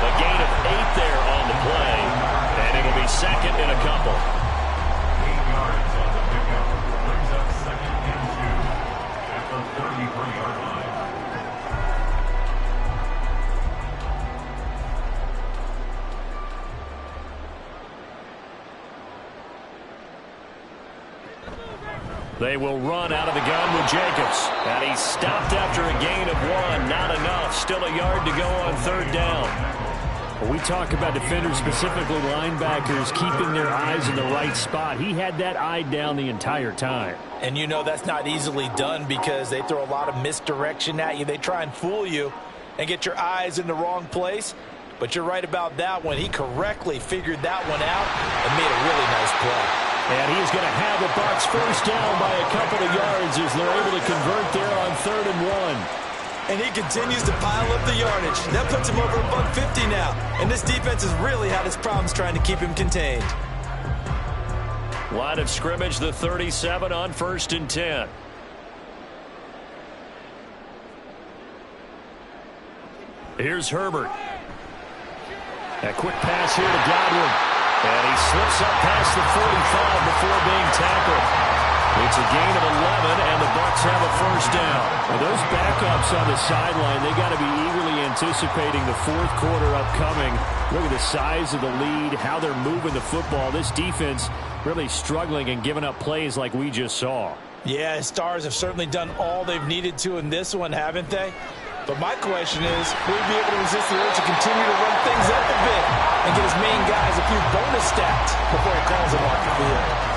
A gain of 8 there on the play, and it'll be second and a couple. 8 yards on the pickup. Brings up second and 2 at the 33-yard line. They will run out of the gun with Jacobs. And he's stopped after a gain of 1. Not enough. Still a yard to go on third down. When we talk about defenders, specifically linebackers, keeping their eyes in the right spot, he had that eye down the entire time. And you know that's not easily done because they throw a lot of misdirection at you. They try and fool you and get your eyes in the wrong place. But you're right about that one. He correctly figured that one out and made a really nice play. And he's going to have the Bucs first down by a couple of yards as they're able to convert there on 3rd and 1. And he continues to pile up the yardage. That puts him over $150 now. And this defense has really had its problems trying to keep him contained. Line of scrimmage, the 37 on 1st and 10. Here's Herbert. A quick pass here to Godwin. And he slips up past the 45 before being tackled. It's a gain of 11, and the Bucs have a first down. Well, those backups on the sideline, they got to be eagerly anticipating the 4th quarter upcoming. Look at the size of the lead, how they're moving the football. This defense really struggling and giving up plays like we just saw. Yeah, Stars have certainly done all they've needed to in this one, haven't they? But my question is, will he be able to resist the urge to continue to run things up a bit and get his main guys a few bonus stats before he calls them off the field?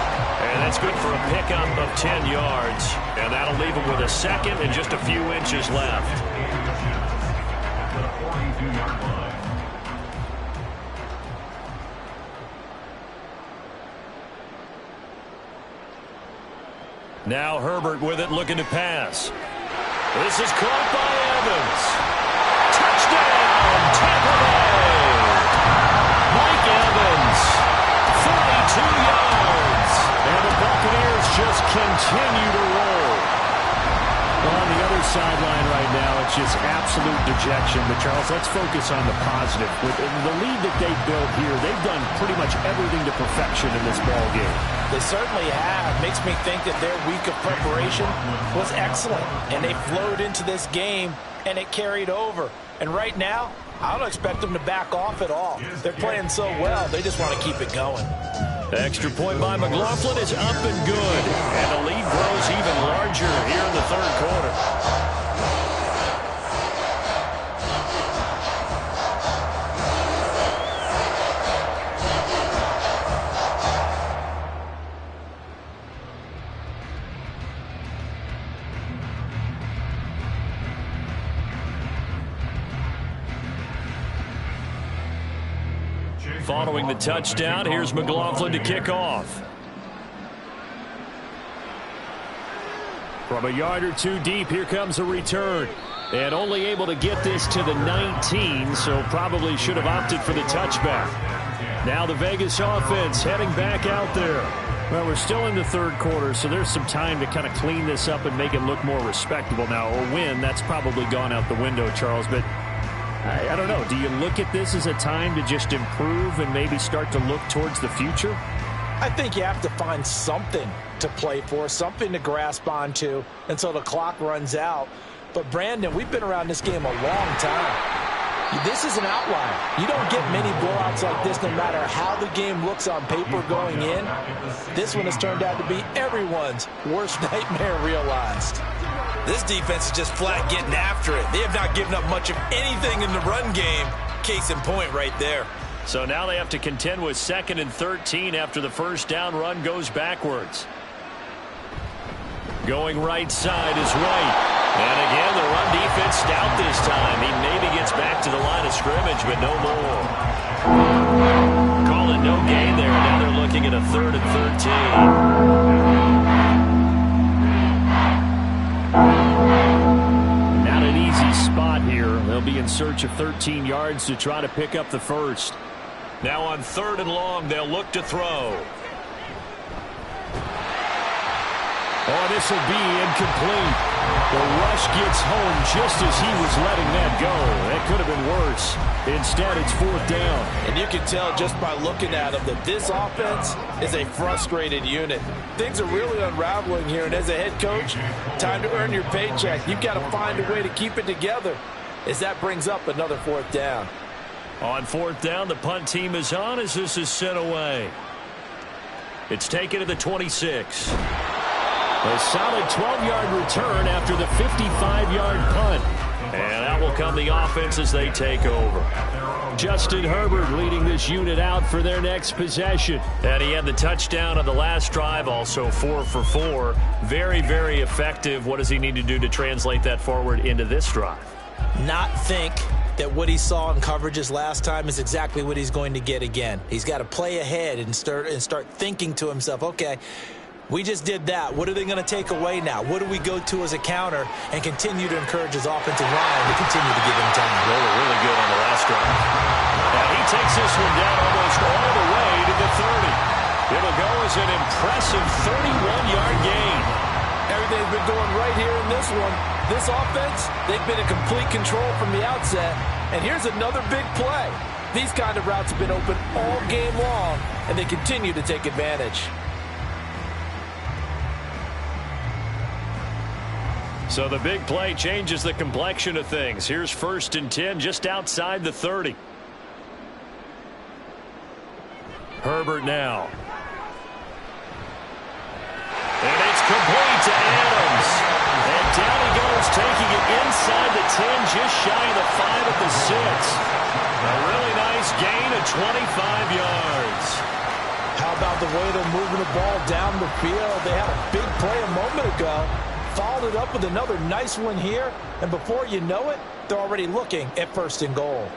And that's good for a pickup of 10 yards. And that'll leave him with a second and just a few inches left. Now Herbert with it, looking to pass. This is caught by Evans. Touchdown, Tampa Bay. Mike Evans, 42 yards. And the Buccaneers just continue to roll. Well, on the other sideline right now, it's just absolute dejection. But, Charles, let's focus on the positive. With the lead that they built here, they've done pretty much everything to perfection in this ball game. They certainly have. Makes me think that their week of preparation was excellent. And they flowed into this game, and it carried over. And right now, I don't expect them to back off at all. They're playing so well, they just want to keep it going. The extra point by McLaughlin is up and good. And the lead grows even larger here in the 3rd quarter. Following the touchdown, here's McLaughlin to kick off. From a yard or 2 deep, here comes a return. And only able to get this to the 19, so probably should have opted for the touchback. Now the Vegas offense heading back out there. Well, we're still in the 3rd quarter, so there's some time to kind of clean this up and make it look more respectable now. A win, that's probably gone out the window, Charles, but I don't know. Do you look at this as a time to just improve and maybe start to look towards the future? I think you have to find something to play for, something to grasp onto until the clock runs out. But, Brandon, we've been around this game a long time. This is an outlier. You don't get many blowouts like this no matter how the game looks on paper going in. This one has turned out to be everyone's worst nightmare realized. This defense is just flat getting after it. They have not given up much of anything in the run game. Case in point right there. So now they have to contend with 2nd and 13 after the first down run goes backwards. Going right side is Wright. And again, the run defense stout this time. He maybe gets back to the line of scrimmage, but no more. Call it no gain there. Now they're looking at a 3rd and 13. Not an easy spot here. They'll be in search of 13 yards to try to pick up the first. Now on 3rd and long, they'll look to throw. Oh, this will be incomplete. The rush gets home just as he was letting that go. That could have been worse. Instead, it's 4th down. And you can tell just by looking at them that this offense is a frustrated unit. Things are really unraveling here, and as a head coach, time to earn your paycheck. You've got to find a way to keep it together as that brings up another 4th down. On 4th down, the punt team is on as this is sent away. It's taken to the 26. A solid 12-yard return after the 55-yard punt. And out will come the offense as they take over. Justin Herbert leading this unit out for their next possession. And he had the touchdown on the last drive, also 4 for 4. Very, very effective. What does he need to do to translate that forward into this drive? Not think that what he saw in coverages last time is exactly what he's going to get again. He's got to play ahead and start thinking to himself, okay, we just did that. What are they going to take away now? What do we go to as a counter and continue to encourage his offensive line to continue to give him time? Really good on the last drive. And he takes this one down almost all the way to the 30. It'll go as an impressive 31-yard gain. Everything's been going right here in this one. This offense, they've been in complete control from the outset. And here's another big play. These kind of routes have been open all game long, and they continue to take advantage. So the big play changes the complexion of things. Here's 1st and 10 just outside the 30. Herbert now. And it's complete to Adams. And down he goes, taking it inside the 10, just shy of the 5 at the 6. A really nice gain of 25 yards. How about the way they're moving the ball down the field? They had a big play a moment ago. Followed it up with another nice one here, and before you know it, they're already looking at 1st and goal.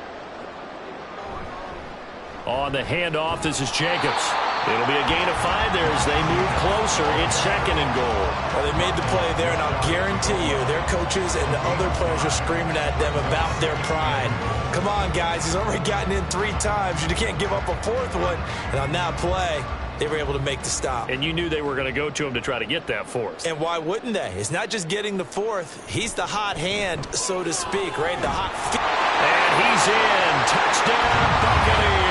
On the handoff, this is Jacobs. It'll be a gain of 5 there as they move closer. It's 2nd and goal. Well, they made the play there, and I'll guarantee you their coaches and the other players are screaming at them about their pride. Come on, guys. He's already gotten in 3 times. You can't give up a 4th one. And on that play, they were able to make the stop. And you knew they were going to go to him to try to get that 4th. And why wouldn't they? It's not just getting the 4th. He's the hot hand, so to speak, right? The hot and he's in. Touchdown, Buccaneers.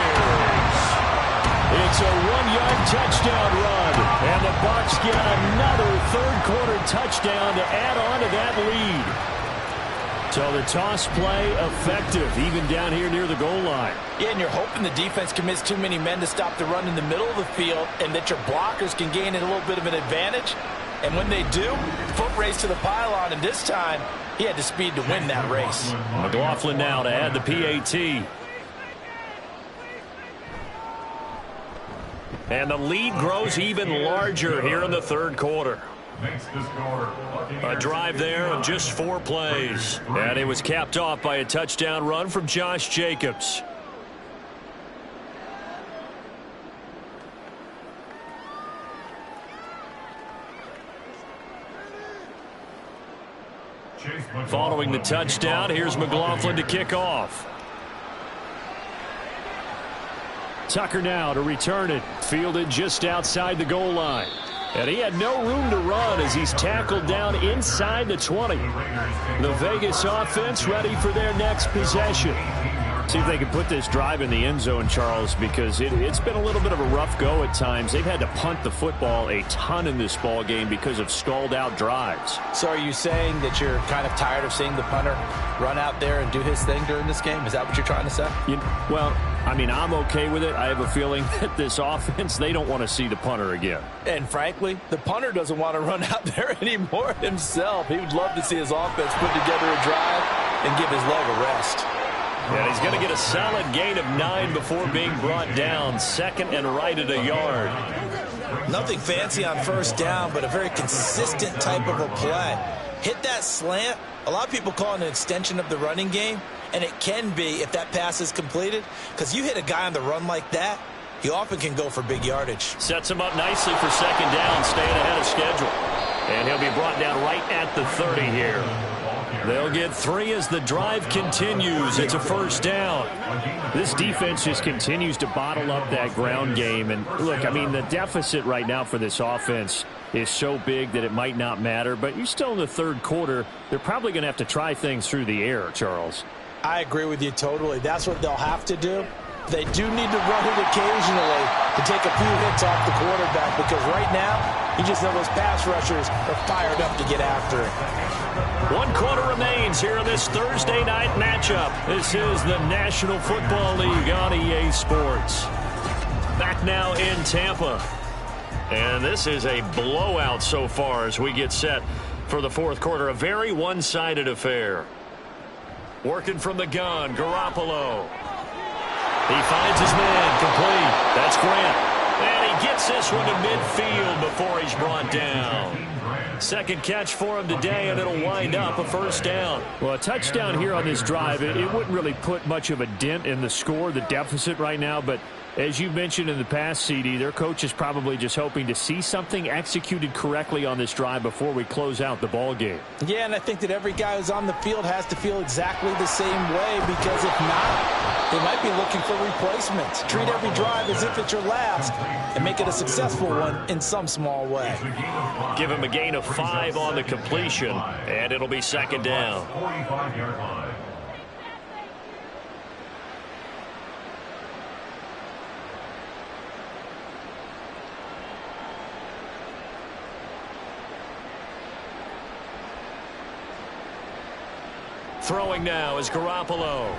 It's a 1-yard touchdown run. And the Bucs get another 3rd-quarter touchdown to add on to that lead. So the toss play effective, even down here near the goal line. Yeah, and you're hoping the defense commits too many men to stop the run in the middle of the field and that your blockers can gain a little bit of an advantage. And when they do, foot race to the pylon, and this time he had the speed to win that race. McLaughlin now to add the PAT. And the lead grows even larger here in the 3rd quarter. A drive there of just 4 plays. And it was capped off by a touchdown run from Josh Jacobs. Following the touchdown, here's McLaughlin to kick off. Tucker now to return it. Fielded just outside the goal line. And he had no room to run as he's tackled down inside the 20. The Vegas offense ready for their next possession. See if they can put this drive in the end zone, Charles, because it's been a little bit of a rough go at times. They've had to punt the football a ton in this ball game because of stalled-out drives. So are you saying that you're kind of tired of seeing the punter run out there and do his thing during this game? Is that what you're trying to say? Well, I mean, I'm okay with it. I have a feeling that this offense, they don't want to see the punter again. And frankly, the punter doesn't want to run out there anymore himself. He would love to see his offense put together a drive and give his leg a rest. And he's going to get a solid gain of 9 before being brought down. Second and right at a yard. Nothing fancy on first down, but a very consistent type of a play. Hit that slant. A lot of people call it an extension of the running game, and it can be if that pass is completed, because you hit a guy on the run like that, he often can go for big yardage. Sets him up nicely for second down, staying ahead of schedule. And he'll be brought down right at the 30 here. They'll get 3 as the drive continues. It's a first down. This defense just continues to bottle up that ground game. And look, I mean, the deficit right now for this offense is so big that it might not matter. But you're still in the third quarter. They're probably going to have to try things through the air, Charles. I agree with you totally. That's what they'll have to do. They do need to run it occasionally to take a few hits off the quarterback, because right now, you just know those pass rushers are fired up to get after it. 1 quarter remains here in this Thursday night matchup. This is the National Football League on EA Sports. Back now in Tampa. And this is a blowout so far as we get set for the fourth quarter. A very one-sided affair. Working from the gun, Garoppolo. He finds his man, complete. That's Grant. And he gets this one to midfield before he's brought down. Second catch for him today, and it'll wind up a first down. Well, a touchdown here on this drive, it wouldn't really put much of a dent in the score, the deficit right now, but as you mentioned in the past, CD, their coach is probably just hoping to see something executed correctly on this drive before we close out the ball game. Yeah, and I think that every guy who's on the field has to feel exactly the same way, because if not, they might be looking for replacements. Treat every drive as if it's your last and make it a successful one in some small way. Give him a gain of 5 on the completion, and it'll be second down. 45-yard line. Throwing now is Garoppolo.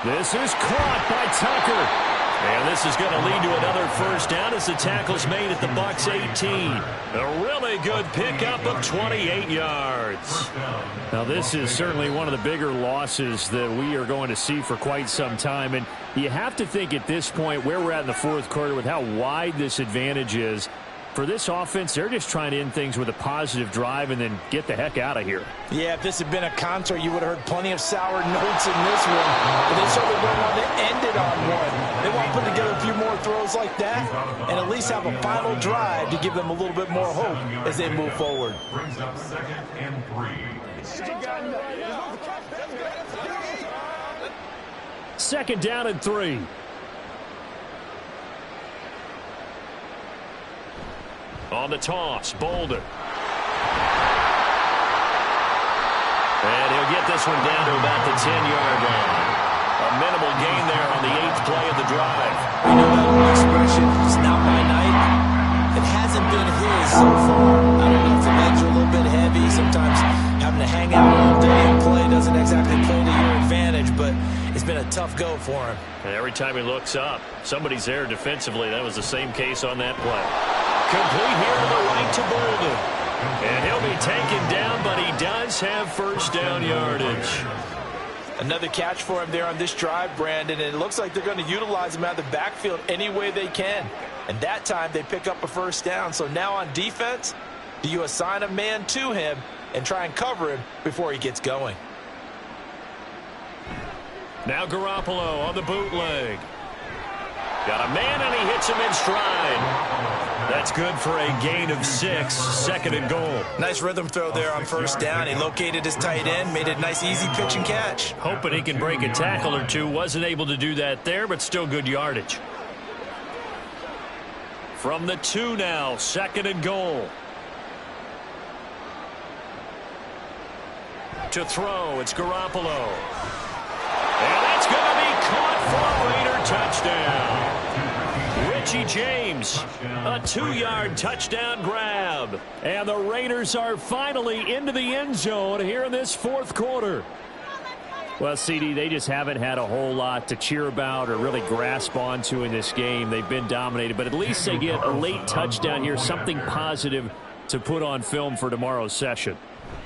This is caught by Tucker. And this is going to lead to another first down as the tackle's made at the Bucs 18. A really good pickup of 28 yards. Now, this is certainly one of the bigger losses that we are going to see for quite some time. And you have to think at this point where we're at in the fourth quarter with how wide this advantage is. For this offense, they're just trying to end things with a positive drive and then get the heck out of here. Yeah, if this had been a concert, you would have heard plenty of sour notes in this one. But they certainly don't want to end it on one. They want to put together a few more throws like that and at least have a final drive to give them a little bit more hope as they move forward. Brings up 2nd and 3. Second down and 3. On the toss, Bolden. And he'll get this one down to about the 10-yard line. A minimal gain there on the 8th play of the drive. You know that expression, it's not my night. It hasn't been his so far. I don't know if the legs are a little bit heavy. Sometimes having to hang out all day and play doesn't exactly play to your advantage, but it's been a tough go for him. And every time he looks up, somebody's there defensively. That was the same case on that play. Complete here to the right to Bolden. And he'll be taken down, but he does have first down yardage. Another catch for him there on this drive, Brandon, and it looks like they're going to utilize him out of the backfield any way they can. And that time they pick up a first down. So now on defense, do you assign a man to him and try and cover him before he gets going? Now Garoppolo on the bootleg. Got a man, and he hits him in stride. That's good for a gain of 6, second and goal. Nice rhythm throw there on first down. He located his tight end, made it a nice, easy pitch and catch. Hoping he can break a tackle or two. Wasn't able to do that there, but still good yardage. From the 2 now, second and goal. To throw, it's Garoppolo. And that's going to be caught for a Raider touchdown. Richie James, a 2-yard touchdown grab. And the Raiders are finally into the end zone here in this fourth quarter. Well, CD, they just haven't had a whole lot to cheer about or really grasp onto in this game. They've been dominated, but at least they get a late touchdown here, something positive to put on film for tomorrow's session.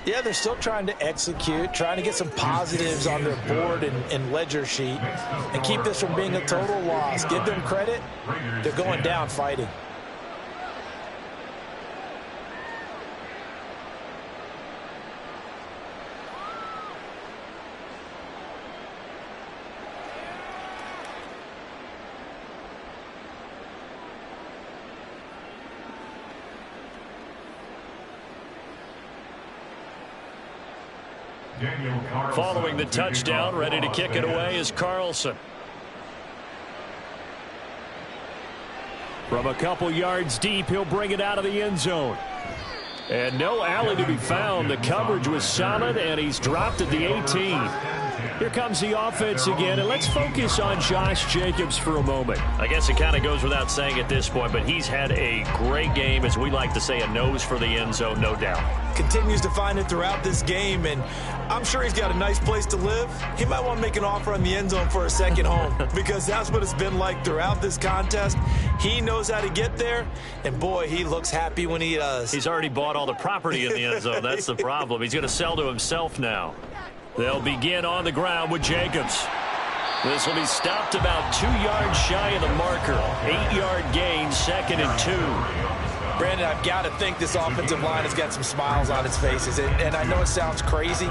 Yeah, they're still trying to execute, trying to get some positives on their board and ledger sheet and keep this from being a total loss. Give them credit. They're going down fighting. Following the touchdown, ready to kick it away is Carlson. From a couple yards deep, he'll bring it out of the end zone. And no alley to be found. The coverage was solid, and he's dropped at the 18. Here comes the offense again, and let's focus on Josh Jacobs for a moment. I guess it kind of goes without saying at this point, but he's had a great game, as we like to say, a nose for the end zone, no doubt. Continues to find it throughout this game, and I'm sure he's got a nice place to live. He might want to make an offer on the end zone for a second home because that's what it's been like throughout this contest. He knows how to get there, and boy, he looks happy when he does. He's already bought all the property in the end zone. That's the problem. He's going to sell to himself now. They'll begin on the ground with Jacobs. This will be stopped about 2 yards shy of the marker. 8-yard gain, 2nd and 2. Brandon, I've got to think this offensive line has got some smiles on its faces. And I know it sounds crazy,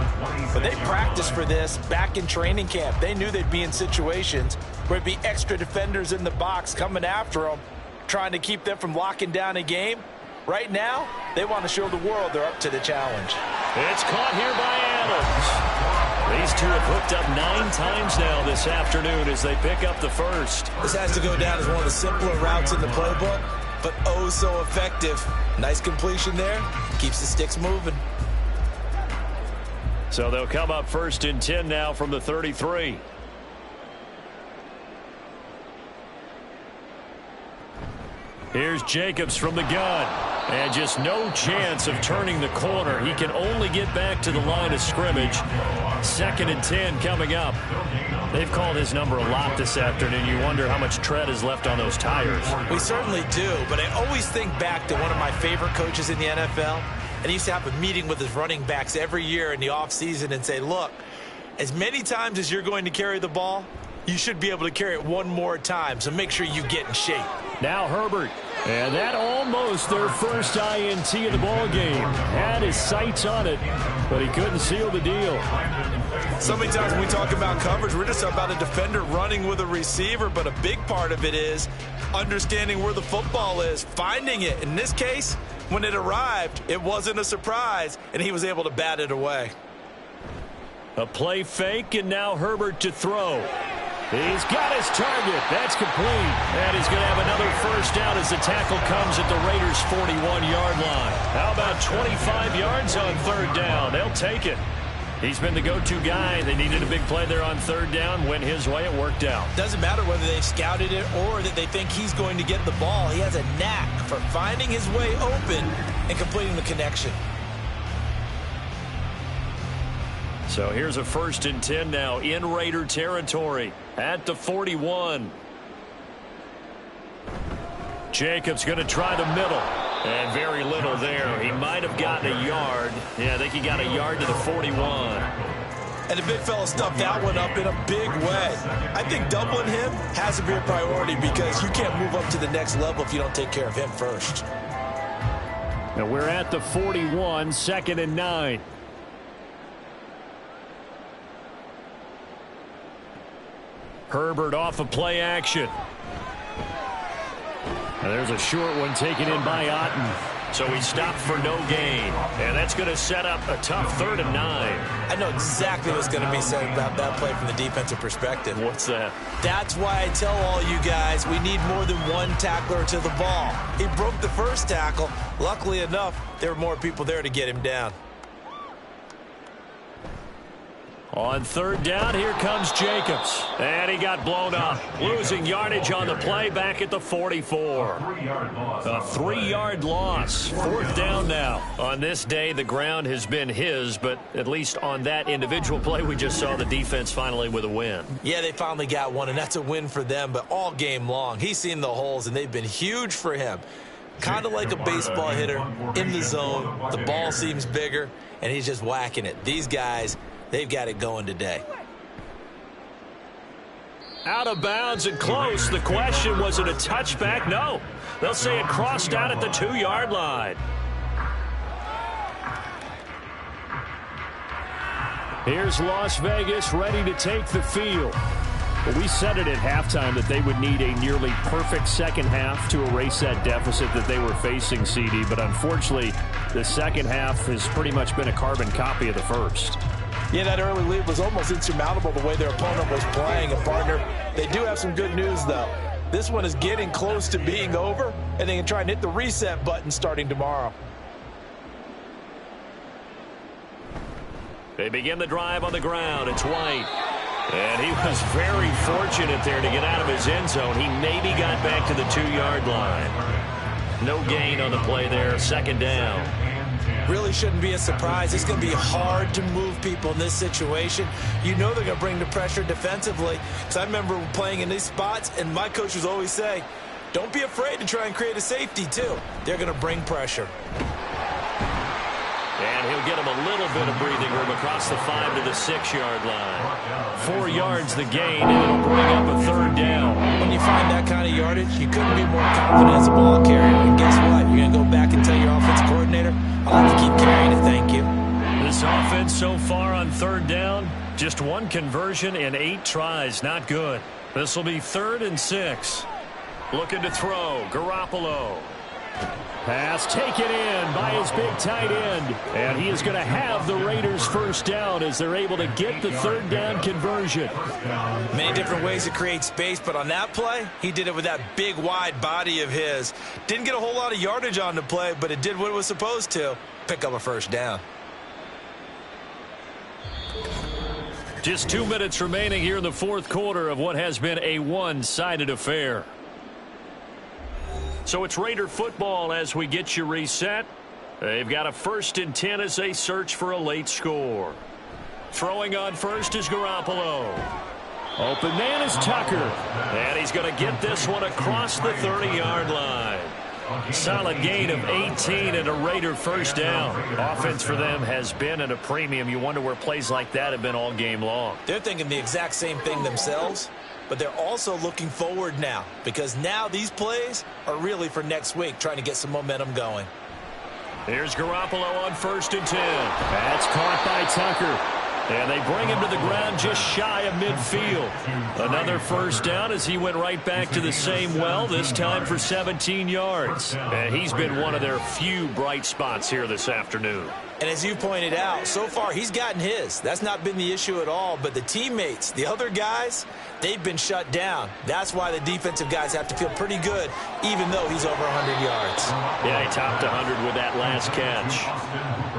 but they practiced for this back in training camp. They knew they'd be in situations where it'd be extra defenders in the box coming after them, trying to keep them from locking down a game. Right now, they want to show the world they're up to the challenge. It's caught here by Adams. These two have hooked up 9 times now this afternoon as they pick up the first. This has to go down as one of the simpler routes in the playbook, but oh so effective. Nice completion there. Keeps the sticks moving. So they'll come up 1st and 10 now from the 33. Here's Jacobs from the gun. And just no chance of turning the corner. He can only get back to the line of scrimmage. 2nd and 10 coming up. They've called his number a lot this afternoon. You wonder how much tread is left on those tires. We certainly do, but I always think back to one of my favorite coaches in the NFL. And he used to have a meeting with his running backs every year in the offseason and say, look, as many times as you're going to carry the ball, you should be able to carry it one more time, so make sure you get in shape. Now Herbert. And that almost their first INT of the ball game. Had his sights on it, but he couldn't seal the deal. So many times when we talk about coverage, we're just about a defender running with a receiver, but a big part of it is understanding where the football is, finding it. In this case, when it arrived, it wasn't a surprise, and he was able to bat it away. A play fake, and now Herbert to throw. He's got his target. That's complete. And he's going to have another first down as the tackle comes at the Raiders' 41-yard line. How about 25 yards on 3rd down? They'll take it. He's been the go-to guy. They needed a big play there on 3rd down. Went his way. It worked out. Doesn't matter whether they've scouted it or that they think he's going to get the ball. He has a knack for finding his way open and completing the connection. So here's a 1st and 10 now in Raider territory at the 41. Jacobs going to try the middle. And very little there. He might have gotten a yard. Yeah, I think he got a yard to the 41. And the big fella stuffed that one up in a big way. I think doubling him has to be a priority because you can't move up to the next level if you don't take care of him first. Now we're at the 41, 2nd and 9. Herbert off of play action. And there's a short one taken in by Otten. So he stopped for no gain. And that's going to set up a tough 3rd and 9. I know exactly what's going to be said about that play from the defensive perspective. What's that? That's why I tell all you guys we need more than one tackler to the ball. He broke the first tackle. Luckily enough, there were more people there to get him down. On third down, here comes Jacobs. And he got blown up. Losing yardage on the play back at the 44. A 3-yard loss. Fourth down now. On this day, the ground has been his, but at least on that individual play, we just saw the defense finally with a win. Yeah, they finally got one, and that's a win for them, but all game long, he's seen the holes, and they've been huge for him. Kind of like a baseball hitter in the zone. The ball seems bigger, and he's just whacking it. These guys, they've got it going today. Out of bounds and close. The question, was it a touchback? No. They'll say it crossed out at the 2-yard line. Here's Las Vegas ready to take the field. Well, we said it at halftime that they would need a nearly perfect second half to erase that deficit that they were facing, CD. But unfortunately, the second half has pretty much been a carbon copy of the first. Yeah, that early lead was almost insurmountable the way their opponent was playing. And, partner, they do have some good news, though. This one is getting close to being over, and they can try and hit the reset button starting tomorrow. They begin the drive on the ground. It's White. And he was very fortunate there to get out of his end zone. He maybe got back to the 2-yard line. No gain on the play there. Second down. Really shouldn't be a surprise. It's going to be hard to move people in this situation. You know they're going to bring the pressure defensively. Because I remember playing in these spots, and my coaches always say, don't be afraid to try and create a safety, too. They're going to bring pressure. And he'll get him a little bit of breathing room across the 5 to the 6-yard line. 4 yards the gain, and it'll bring up a third down. When you find that kind of yardage, you couldn't be more confident as a ball carrier. And guess what? You're going to go back and tell your offensive coordinator, I like to keep carrying it, thank you. This offense so far on third down, just 1 conversion in 8 tries. Not good. This will be 3rd and 6. Looking to throw. Garoppolo. Pass taken in by his big tight end. And he is going to have the Raiders first down as they're able to get the third down conversion. Many different ways to create space, but on that play, he did it with that big, wide body of his. Didn't get a whole lot of yardage on the play, but it did what it was supposed to. Pick up a first down. Just 2 minutes remaining here in the fourth quarter of what has been a one-sided affair. So it's Raider football as we get you reset. They've got a 1st and 10 as they search for a late score. Throwing on first is Garoppolo. Open man is Tucker. And he's going to get this one across the 30-yard line. Solid gain of 18 and a Raider first down. Offense for them has been at a premium. You wonder where plays like that have been all game long. They're thinking the exact same thing themselves. But they're also looking forward now, because now these plays are really for next week, trying to get some momentum going. Here's Garoppolo on 1st and 10. That's caught by Tucker. And they bring him to the ground just shy of midfield. Another first down as he went right back to the same well, this time for 17 yards. And he's been one of their few bright spots here this afternoon. And as you pointed out, so far he's gotten his. That's not been the issue at all. But the teammates, the other guys, they've been shut down. That's why the defensive guys have to feel pretty good, even though he's over 100 yards. Yeah, he topped 100 with that last catch.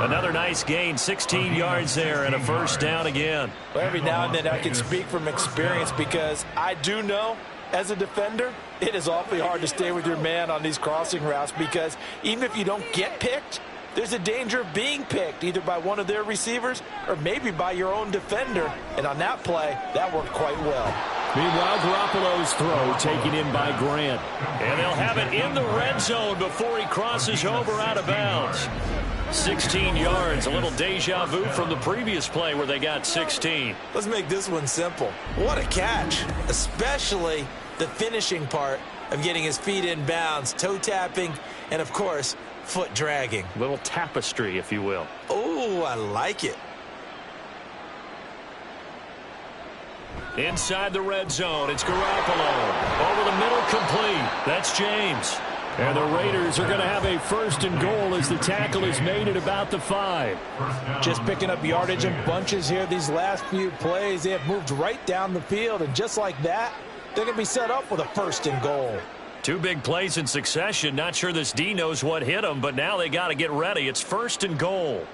Another nice gain, 16 yards there, and a first down again. Well, every now and then I can speak from experience, because I do know, as a defender, it is awfully hard to stay with your man on these crossing routes, because even if you don't get picked, there's a danger of being picked either by one of their receivers or maybe by your own defender. And on that play, that worked quite well. Meanwhile, Garoppolo's throw taken in by Grant. And they'll have it in the red zone before he crosses over out of bounds. 16 yards, a little deja vu from the previous play where they got 16. Let's make this one simple. What a catch, especially the finishing part of getting his feet in bounds, toe tapping, and of course, foot dragging. Little tapestry, if you will. Oh, I like it. Inside the red zone, it's Garoppolo. Over the middle, complete. That's James. And the Raiders are going to have a 1st and goal as the tackle is made at about the 5. Just picking up yardage in bunches here these last few plays. They have moved right down the field, and just like that, they're going to be set up with a 1st and goal. 2 big plays in succession. Not sure this D knows what hit them, but now they got to get ready. It's 1st and goal.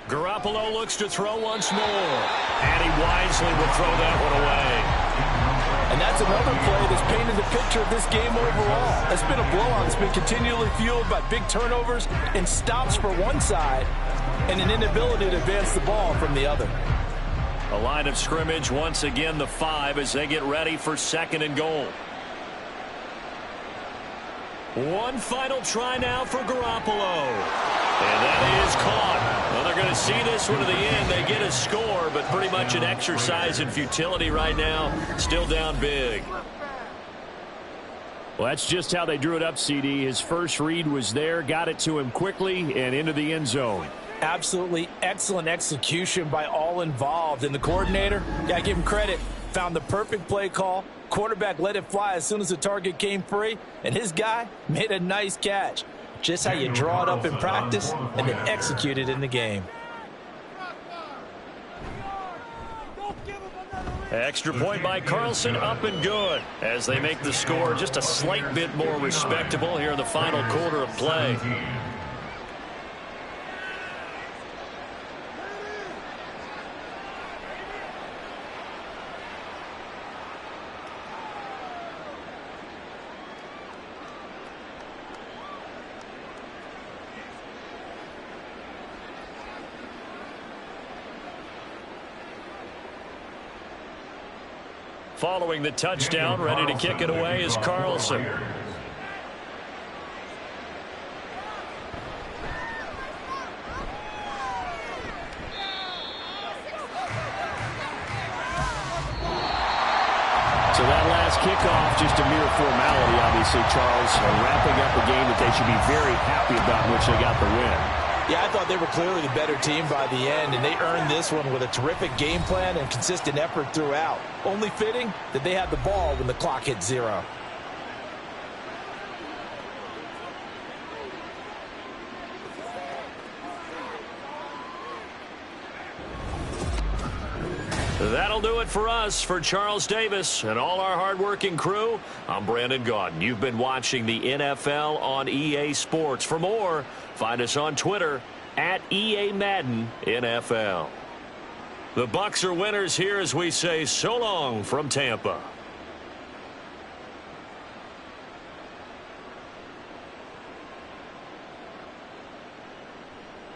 Garoppolo looks to throw once more. And he wisely will throw that one away. And that's another play that's painted the picture of this game overall. It's been a blowout. It's been continually fueled by big turnovers and stops for one side and an inability to advance the ball from the other. A line of scrimmage, once again the 5 as they get ready for 2nd and goal. One final try now for Garoppolo. And that is caught. Well, they're going to see this one to the end. They get a score, but pretty much an exercise in futility right now. Still down big. Well, that's just how they drew it up, CD. His first read was there, got it to him quickly, and into the end zone. Absolutely excellent execution by all involved. And the coordinator, got to give him credit, found the perfect play call. Quarterback let it fly as soon as the target came free, and his guy made a nice catch. Just how you draw it up in practice and then execute it in the game. Extra point by Carlson, up and good as they make the score just a slight bit more respectable here in the final quarter of play. Following the touchdown, ready to kick it away is Carlson. So that last kickoff, just a mere formality, obviously, Charles, wrapping up a game that they should be very happy about in which they got the win. Yeah, I thought they were clearly the better team by the end, and they earned this one with a terrific game plan and consistent effort throughout. Only fitting that they had the ball when the clock hit 0. That'll do it for us. For Charles Davis and all our hardworking crew, I'm Brandon Gaudin. You've been watching the NFL on EA Sports. For more, find us on Twitter at EA Madden NFL. The Bucs are winners here as we say so long from Tampa.